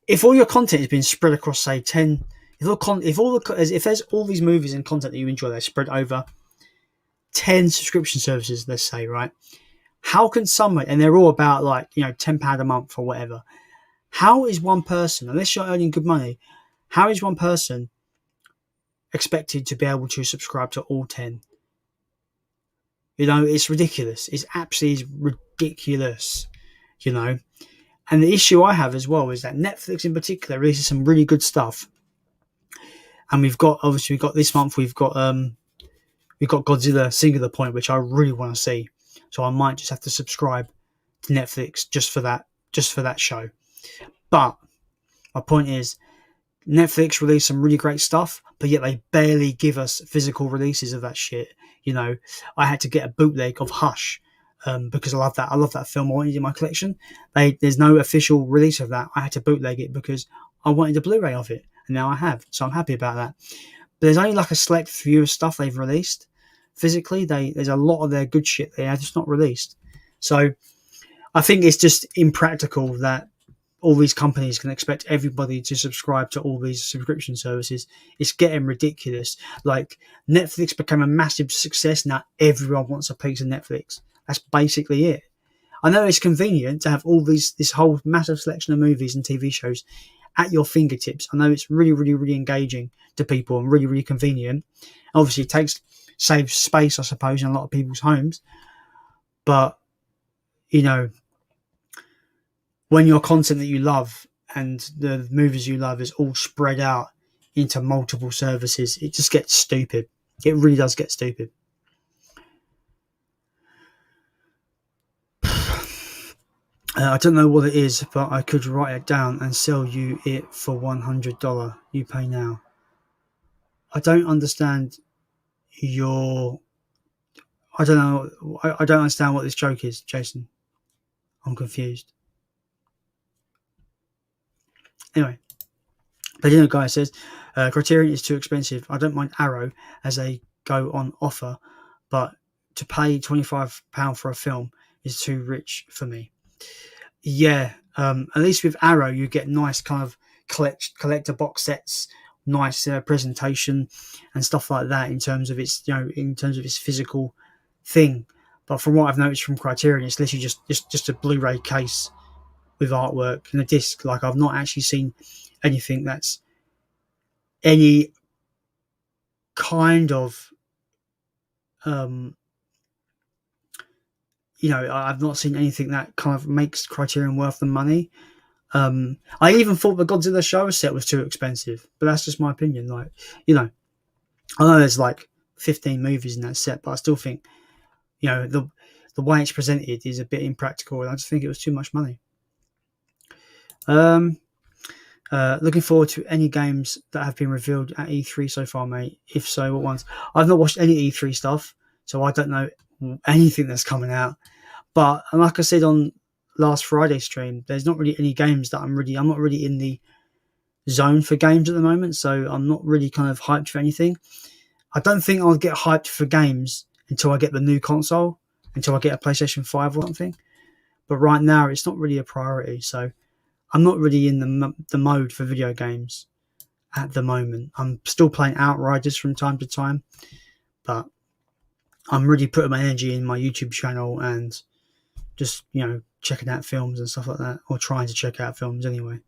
if all your content has been spread across, say, 10, if there's all these movies and content that you enjoy, they're spread over 10 subscription services, let's say, right? How can someone, and they're all about like, £10 a month or whatever, how is one person, unless you're earning good money, how is one person expected to be able to subscribe to all 10? It's ridiculous. It's absolutely ridiculous, And the issue I have as well is that Netflix in particular releases some really good stuff. And we've got this month, we've got Godzilla Singular Point, which I really want to see. So I might just have to subscribe to Netflix just for that show. But my point is, Netflix released some really great stuff, but yet they barely give us physical releases of that shit. I had to get a bootleg of Hush because I love that film. I wanted it in my collection. There's no official release of that. I had to bootleg it because I wanted a Blu-ray of it, and now I have. So I'm happy about that. But there's only like a select few of stuff they've released physically. There's a lot of their good shit they have just not released. So I think it's just impractical that all these companies can expect everybody to subscribe to all these subscription services. It's getting ridiculous. Like, Netflix became a massive success. Now everyone wants a piece of Netflix. That's basically it. I know it's convenient to have this whole massive selection of movies and TV shows at your fingertips. I know it's really, really, really engaging to people and really, really convenient. Obviously, it saves space, I suppose, in a lot of people's homes. But, when your content that you love and the movies you love is all spread out into multiple services, it just gets stupid. It really does get stupid. I don't know what it is, but I could write it down and sell you it for $100. You pay now. I don't understand I don't know. I don't understand what this joke is, Jason. I'm confused. Anyway, the guy says, Criterion is too expensive. I don't mind Arrow as they go on offer, but to pay £25 for a film is too rich for me. Yeah, at least with Arrow you get nice kind of collector box sets, nice presentation and stuff like that in terms of its physical thing. But from what I've noticed from Criterion, it's literally just a Blu-ray case with artwork and a disc. Like, I've not actually seen anything that's any kind of I've not seen anything that kind of makes Criterion worth the money. I even thought the Godzilla show set was too expensive, but that's just my opinion. Like, you know, I know there's like 15 movies in that set, but I still think, you know, the way it's presented is a bit impractical, and I just think it was too much money. Looking forward to any games that have been revealed at E3 so far, mate. If so, what ones? I've not watched any E3 stuff, so I don't know anything that's coming out. But like I said on last Friday stream, there's not really any games that I'm not really in the zone for games at the moment, so I'm not really kind of hyped for anything. I don't think I'll get hyped for games until I get the new console, until I get a PlayStation 5 or something. But right now, it's not really a priority, so I'm not really in the mode for video games at the moment. I'm still playing Outriders from time to time, but I'm really putting my energy in my YouTube channel and just, you know, checking out films and stuff like that, or trying to check out films anyway.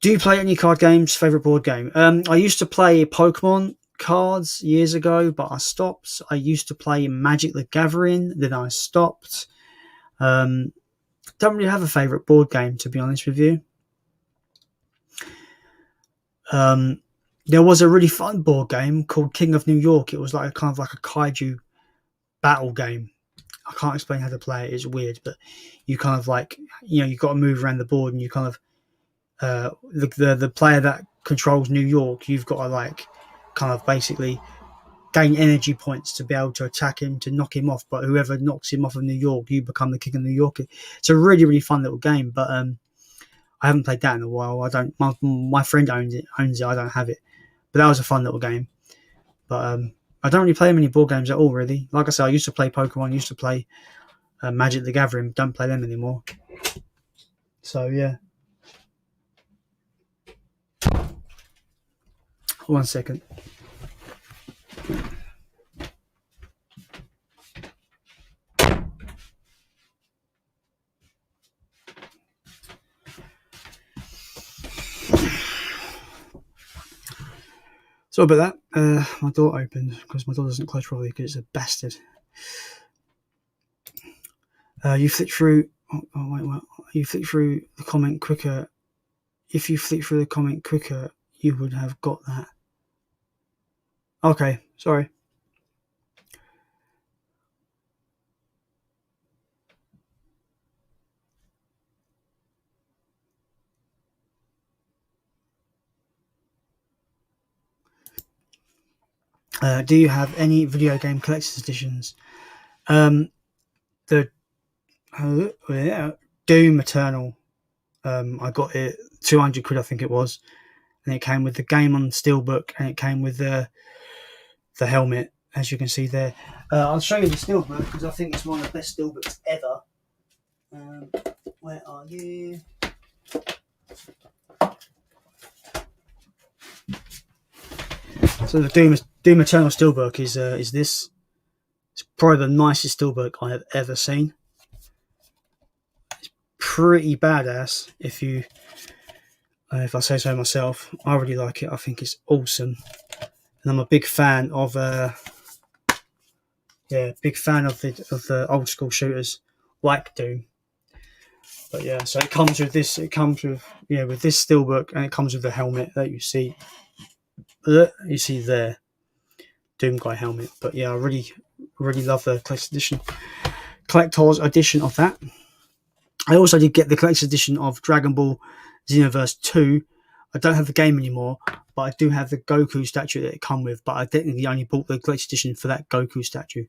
Do you play any card games? Favorite board game? I used to play Pokemon cards years ago, but I stopped. I used to play Magic the Gathering, then I stopped. Don't really have a favorite board game, to be honest with you. There was a really fun board game called King of New York. It was like a kaiju battle game. I can't explain how to play it. It's weird, but you kind of like, you know, you've got to move around the board, and you kind of the player that controls New York, you've got to like kind of basically gain energy points to be able to attack him, to knock him off. But whoever knocks him off of New York, you become the King of New York. It's a really, really fun little game, but I haven't played that in a while. I don't. My friend owns it. I don't have it, but that was a fun little game. But I don't really play many board games at all, really. Like I said, I used to play Pokemon, used to play Magic the Gathering. Don't play them anymore. So yeah. One second. Sorry about that. My door opened because my door doesn't close properly because it's a bastard. You flick through. You flick through the comment quicker. If you flick through the comment quicker, you would have got that. Okay, sorry. Do you have any video game collector's editions? The Doom Eternal. I got it 200 quid, I think it was, and it came with the game on steelbook, and it came with the helmet, as you can see there. I'll show you the steelbook because I think it's one of the best steelbooks ever. Where are you? So the Doom Eternal steelbook is this. It's probably the nicest steelbook I have ever seen. It's pretty badass, if I say so myself. I really like it. I think it's awesome, and I'm a big fan of the old school shooters like Doom. But yeah, so it comes with this. It comes with with this steelbook, and it comes with the helmet that you see. You see there, Doom Guy helmet. But yeah, I really love the collector's edition of that. I also did get the collector's edition of Dragon Ball Xenoverse 2. I don't have the game anymore, but I do have the Goku statue that it come with. But I technically only bought the collector's edition for that Goku statue.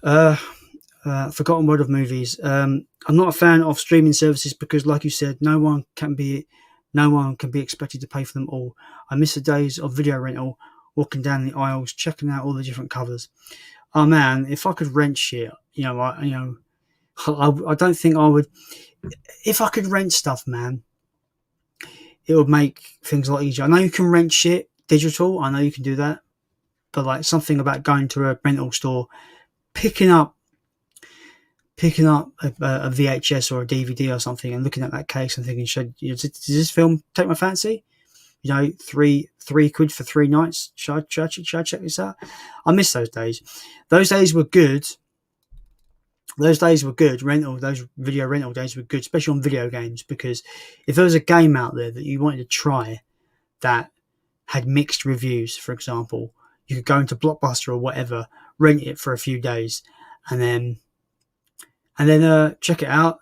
Forgotten World of movies. I'm not a fan of streaming services because, like you said, no one can be expected to pay for them all. I miss the days of video rental, walking down the aisles, checking out all the different covers. Oh man, if I could rent shit, I don't think I would. If I could rent stuff, man, it would make things a lot easier. I know you can rent shit digital. I know you can do that, but like something about going to a rental store, picking up a VHS or a DVD or something, and looking at that case and thinking, does this film take my fancy? $3 for 3 nights. Should I check this out? I miss those days. Those days were good those days were good. Those video rental days were good, especially on video games, because if there was a game out there that you wanted to try that had mixed reviews, for example, you could go into Blockbuster or whatever, rent it for a few days, and then check it out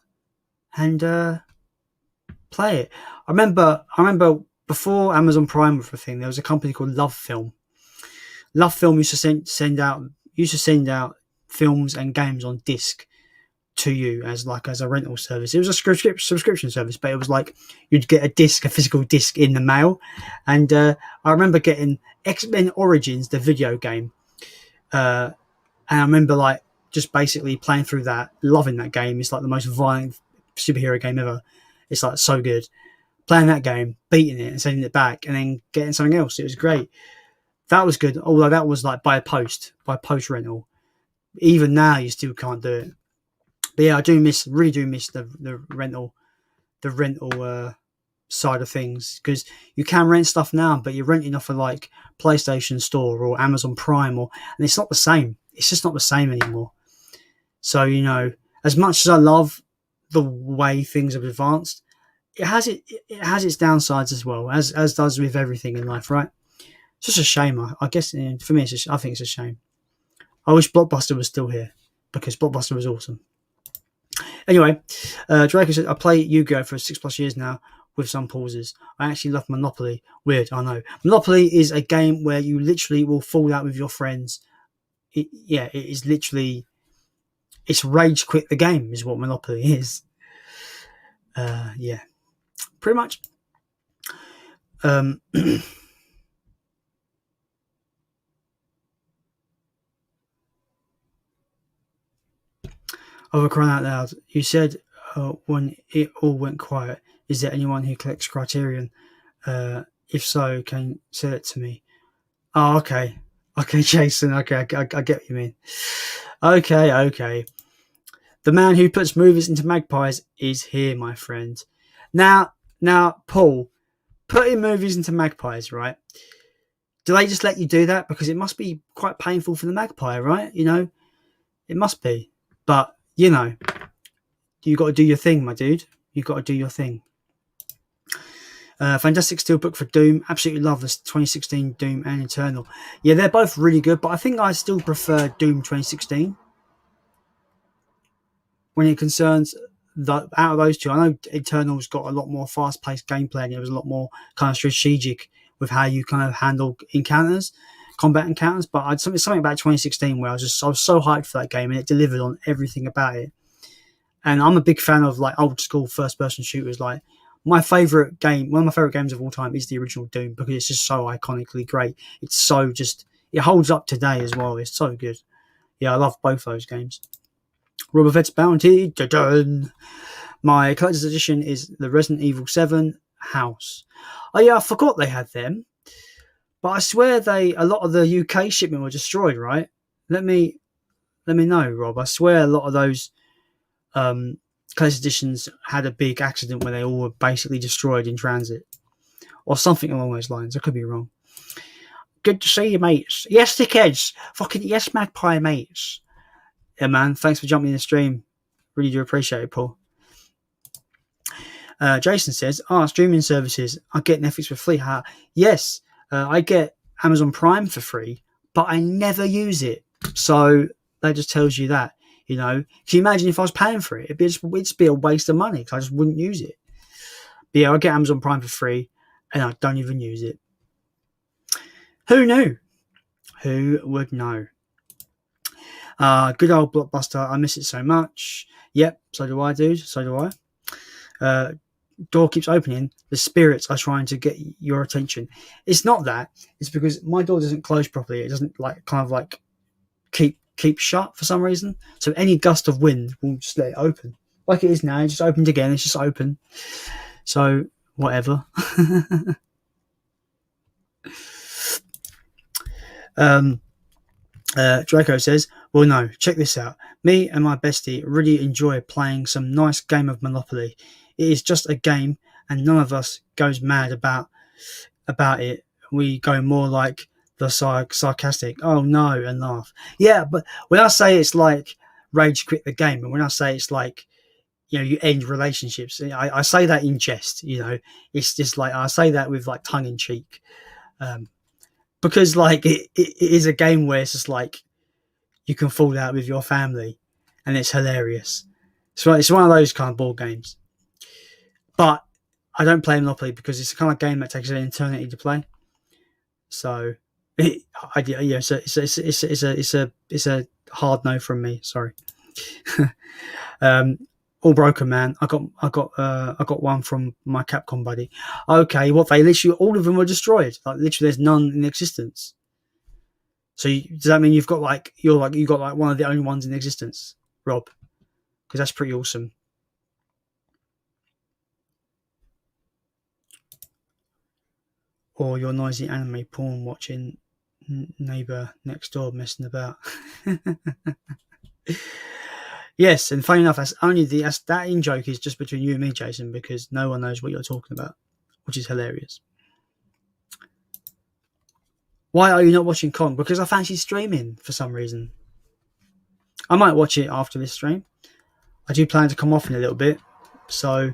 and play it. I remember before Amazon Prime was a thing, there was a company called Love Film. Love Film used to send out films and games on disc to you as a rental service. It was a subscription service, but it was like you'd get a physical disc in the mail. And I remember getting X-Men Origins, the video game, and I remember like just basically playing through that, loving that game. It's like the most violent superhero game ever. It's like so good. Playing that game, beating it and sending it back, and then getting something else. It was great. That was good, although that was like by post rental. Even now, you still can't do it. But yeah, really do miss the rental side of things, because you can rent stuff now, but you're renting off of like PlayStation Store or Amazon Prime, and it's not the same. It's just not the same anymore. So, you know, as much as I love the way things have advanced, it has its downsides as well, as does with everything in life, right? It's just a shame. I guess for me, I think it's a shame. I wish Blockbuster was still here, because Blockbuster was awesome. Anyway, Draco said, I play Yu-Gi-Oh! For 6+ years now, with some pauses. I actually love Monopoly. Weird, I know. Monopoly is a game where you literally will fall out with your friends. It is literally, it's rage quit the game is what Monopoly is. Pretty much. Over crying out loud, you said when it all went quiet, is there anyone who collects Criterion? If so, can you say it to me? Oh, okay. Okay, Jason. Okay, I get what you mean. Okay. The man who puts movies into magpies is here, my friend. Now, Paul, putting movies into magpies, right? Do they just let you do that? Because it must be quite painful for the magpie, right? You know, it must be. But, you know, you got to do your thing, my dude. You got to do your thing. Fantastic steelbook for Doom. Absolutely love this 2016 Doom and Eternal. Yeah, they're both really good, but I think I still prefer Doom 2016. When it concerns out of those two, I know Eternal's got a lot more fast-paced gameplay, and it was a lot more kind of strategic with how you kind of handle combat encounters. But something about 2016 where I was so hyped for that game, and it delivered on everything about it. And I'm a big fan of like old school first-person shooters. Like one of my favorite games of all time is the original Doom, because it's just so iconically great. It's so it holds up today as well. It's so good. Yeah, I love both those games. Robert Fett's Bounty. Da-dun. My collector's edition is the Resident Evil 7 House. Oh yeah, I forgot they had them. But I swear a lot of the UK shipment were destroyed, right? Let me know, Rob. I swear a lot of those collector's editions had a big accident where they all were basically destroyed in transit. Or something along those lines. I could be wrong. Good to see you, mates. Yes, dickheads. Fucking yes, magpie mates. Yeah, man. Thanks for jumping in the stream. Really do appreciate it, Paul. Jason says, streaming services. I get Netflix for free. Yes, I get Amazon Prime for free, but I never use it. So that just tells you that, you know. Can you imagine if I was paying for it? It'd just be a waste of money, because I just wouldn't use it. But yeah, I get Amazon Prime for free, and I don't even use it. Who knew? Who would know? Good old Blockbuster. I miss it so much. Yep, so do I, dude. So do I. Door keeps opening. The spirits are trying to get your attention. It's not that. It's because my door doesn't close properly. It doesn't keep shut for some reason. So any gust of wind will just let it open. Like it is now. It just opened again. It's just open. So whatever. Draco says, well, no, check this out. Me and my bestie really enjoy playing some nice game of Monopoly. It is just a game, and none of us goes mad about it. We go more like the sarcastic, oh no, and laugh. Yeah, but when I say it's like rage quit the game. And when I say it's like, you end relationships, I say that in jest. It's just like I say that with like tongue in cheek, because like it is a game where it's just like you can fall out with your family, and it's hilarious. So it's one of those kind of board games. But I don't play Monopoly because it's the kind of game that takes an eternity to play. So it's a hard no from me. Sorry. All broken, man. I got one from my Capcom buddy. Okay, what, they literally all of them were destroyed? Like literally, there's none in existence. So does that mean you got like one of the only ones in existence, Rob? Because that's pretty awesome. Or your noisy anime porn watching neighbour next door messing about. Yes, and funny enough, that's only that in joke is just between you and me, Jason, because no one knows what you're talking about, which is hilarious. Why are you not watching Kong? Because I fancy streaming for some reason. I might watch it after this stream. I do plan to come off in a little bit. So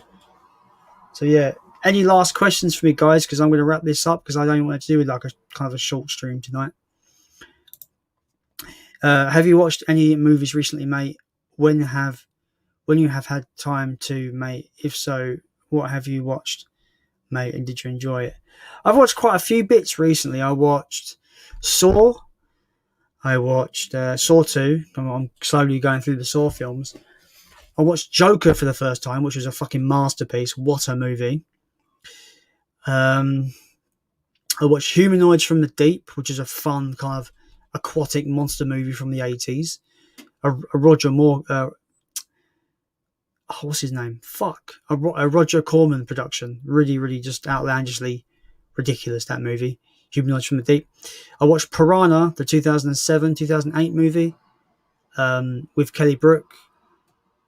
yeah. Any last questions for me, guys? Because I'm going to wrap this up because I don't want to do like a kind of a short stream tonight. Have you watched any movies recently, mate? When you have had time to, mate? If so, what have you watched, mate? And did you enjoy it? I've watched quite a few bits recently. I watched Saw. I watched Saw 2. I'm slowly going through the Saw films. I watched Joker for the first time, which was a fucking masterpiece. What a movie. I watched Humanoids from the Deep, which is a fun kind of aquatic monster movie from the 80s. A Roger Moore... what's his name? A Roger Corman production. Really, really just outlandishly ridiculous, that movie. Humanoids from the Deep. I watched Piranha, the 2007-2008 movie, with Kelly Brook.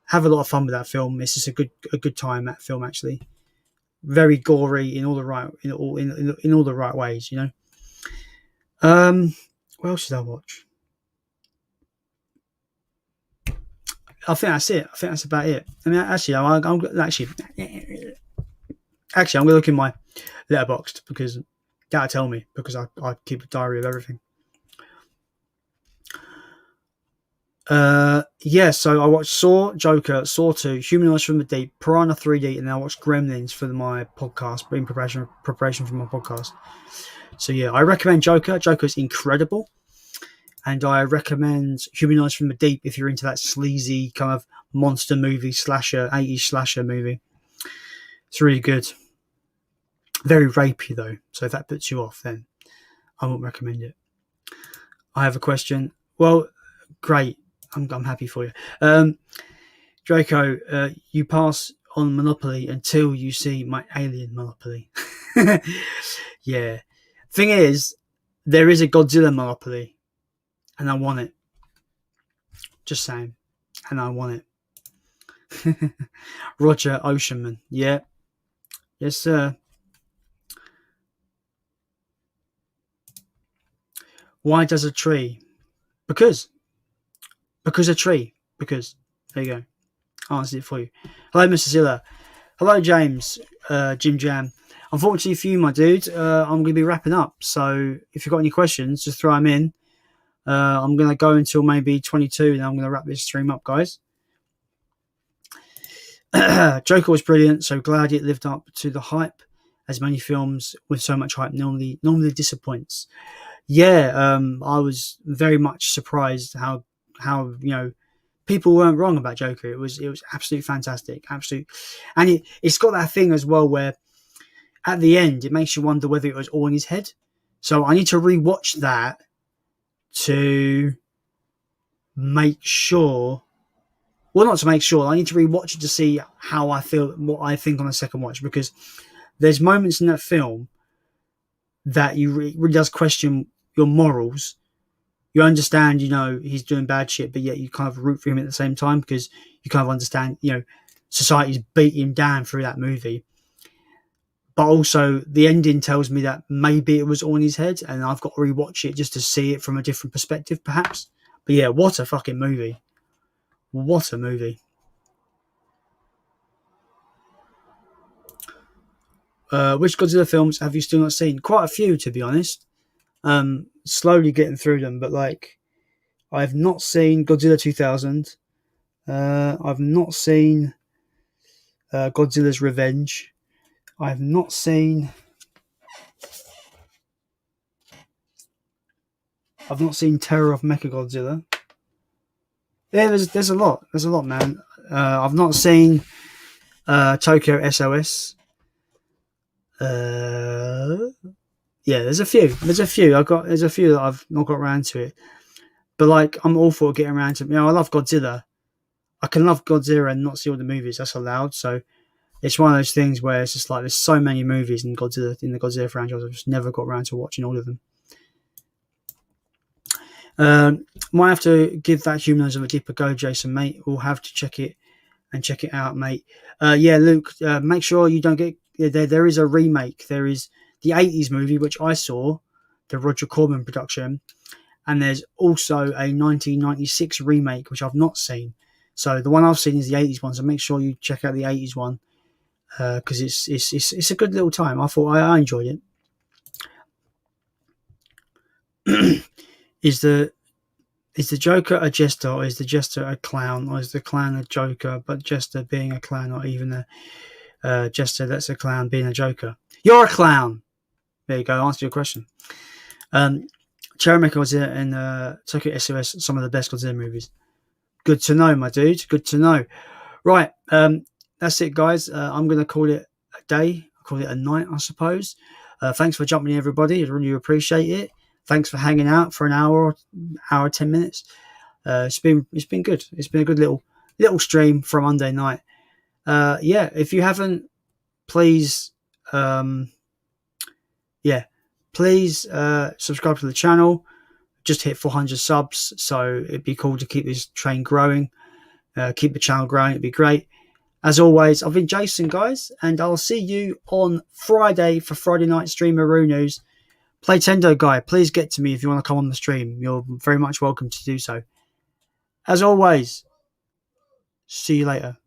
Have a lot of fun with that film. It's just a good time, that film, actually. Very gory in all the right in all the right ways, What else did I watch? I think that's it. I think that's about it. I mean, actually, I'm going to look in my Letterboxd because that'll tell me, because I keep a diary of everything. So I watched Saw, Joker, Saw 2, Humanoids from the Deep, Piranha 3D, and then I watched Gremlins for my podcast, in preparation for my podcast. So yeah, I recommend Joker. Joker's incredible. And I recommend Humanoids from the Deep if you're into that sleazy kind of monster movie, 80s slasher movie. It's really good. Very rapey though, so if that puts you off, then I won't recommend it. I have a question. Well, great. I'm happy for you. Draco, you pass on Monopoly until you see my alien Monopoly. Yeah. Thing is, there is a Godzilla Monopoly, and I want it. Just saying. And I want it. Roger Oceanman. Yeah. Yes, sir. Why does a tree? Because a tree. Because. There you go. I answered it for you. Hello, Mr. Zilla. Hello, James. Jim Jam. Unfortunately for you, my dude, I'm going to be wrapping up. So if you've got any questions, just throw them in. I'm going to go until maybe 22, and I'm going to wrap this stream up, guys. Joker was brilliant, so glad it lived up to the hype, as many films with so much hype normally disappoints. Yeah, I was very much surprised how people weren't wrong about Joker. It was absolutely fantastic, and it's got that thing as well where at the end it makes you wonder whether it was all in his head. So I need to rewatch that to make sure. Well, not to make sure. I need to rewatch it to see how I feel, what I think on a second watch, because there's moments in that film that you really does question your morals. You understand, he's doing bad shit, but yet you kind of root for him at the same time because you kind of understand, society's beating him down through that movie. But also the ending tells me that maybe it was all in his head, and I've got to rewatch it just to see it from a different perspective, perhaps. But yeah, what a fucking movie. What a movie. Which Godzilla films have you still not seen? Quite a few, to be honest. Slowly getting through them, but like, I've not seen Godzilla 2000. I've not seen Godzilla's Revenge. I've not seen. I've not seen Terror of Mechagodzilla. Yeah, there's a lot. There's a lot, man. I've not seen Tokyo SOS. Yeah, there's a few. There's a few. There's a few that I've not got around to it. But like, I'm all for getting around to it. You know, I love Godzilla. I can love Godzilla and not see all the movies. That's allowed. So it's one of those things where it's just like there's so many movies in the Godzilla franchise. I've just never got around to watching all of them. Might have to give that Humanoids of a Deeper go, Jason, mate. We'll have to check it out, mate. Yeah, Luke, make sure you don't get... There is a remake. There is the 80s movie, which I saw, the Roger Corman production, and there's also a 1996 remake, which I've not seen. So the one I've seen is the 80s one, so make sure you check out the 80s one, because it's a good little time. I enjoyed it. Is the Joker a jester, or is the jester a clown, or is the clown a joker, but jester being a clown, or even a jester that's a clown being a joker? You're a clown. There you go. Answer your question. Terror of Mechagodzilla and Tokyo SOS, some of the best Godzilla movies. Good to know, my dude. Good to know. Right. That's it, guys. I'm going to call it a day. I'll call it a night, I suppose. Thanks for jumping in, everybody. I really appreciate it. Thanks for hanging out for an hour 10 minutes. It's been good. It's been a good little stream for a Monday night. Yeah, if you haven't, please, please subscribe to the channel. Just hit 400 subs, so it'd be cool to keep this train growing. Keep the channel growing. It'd be great. As always, I've been Jason, guys, and I'll see you on Friday for Friday Night Stream News. Playtendo guy, please get to me if you want to come on the stream. You're very much welcome to do so. As always, see you later.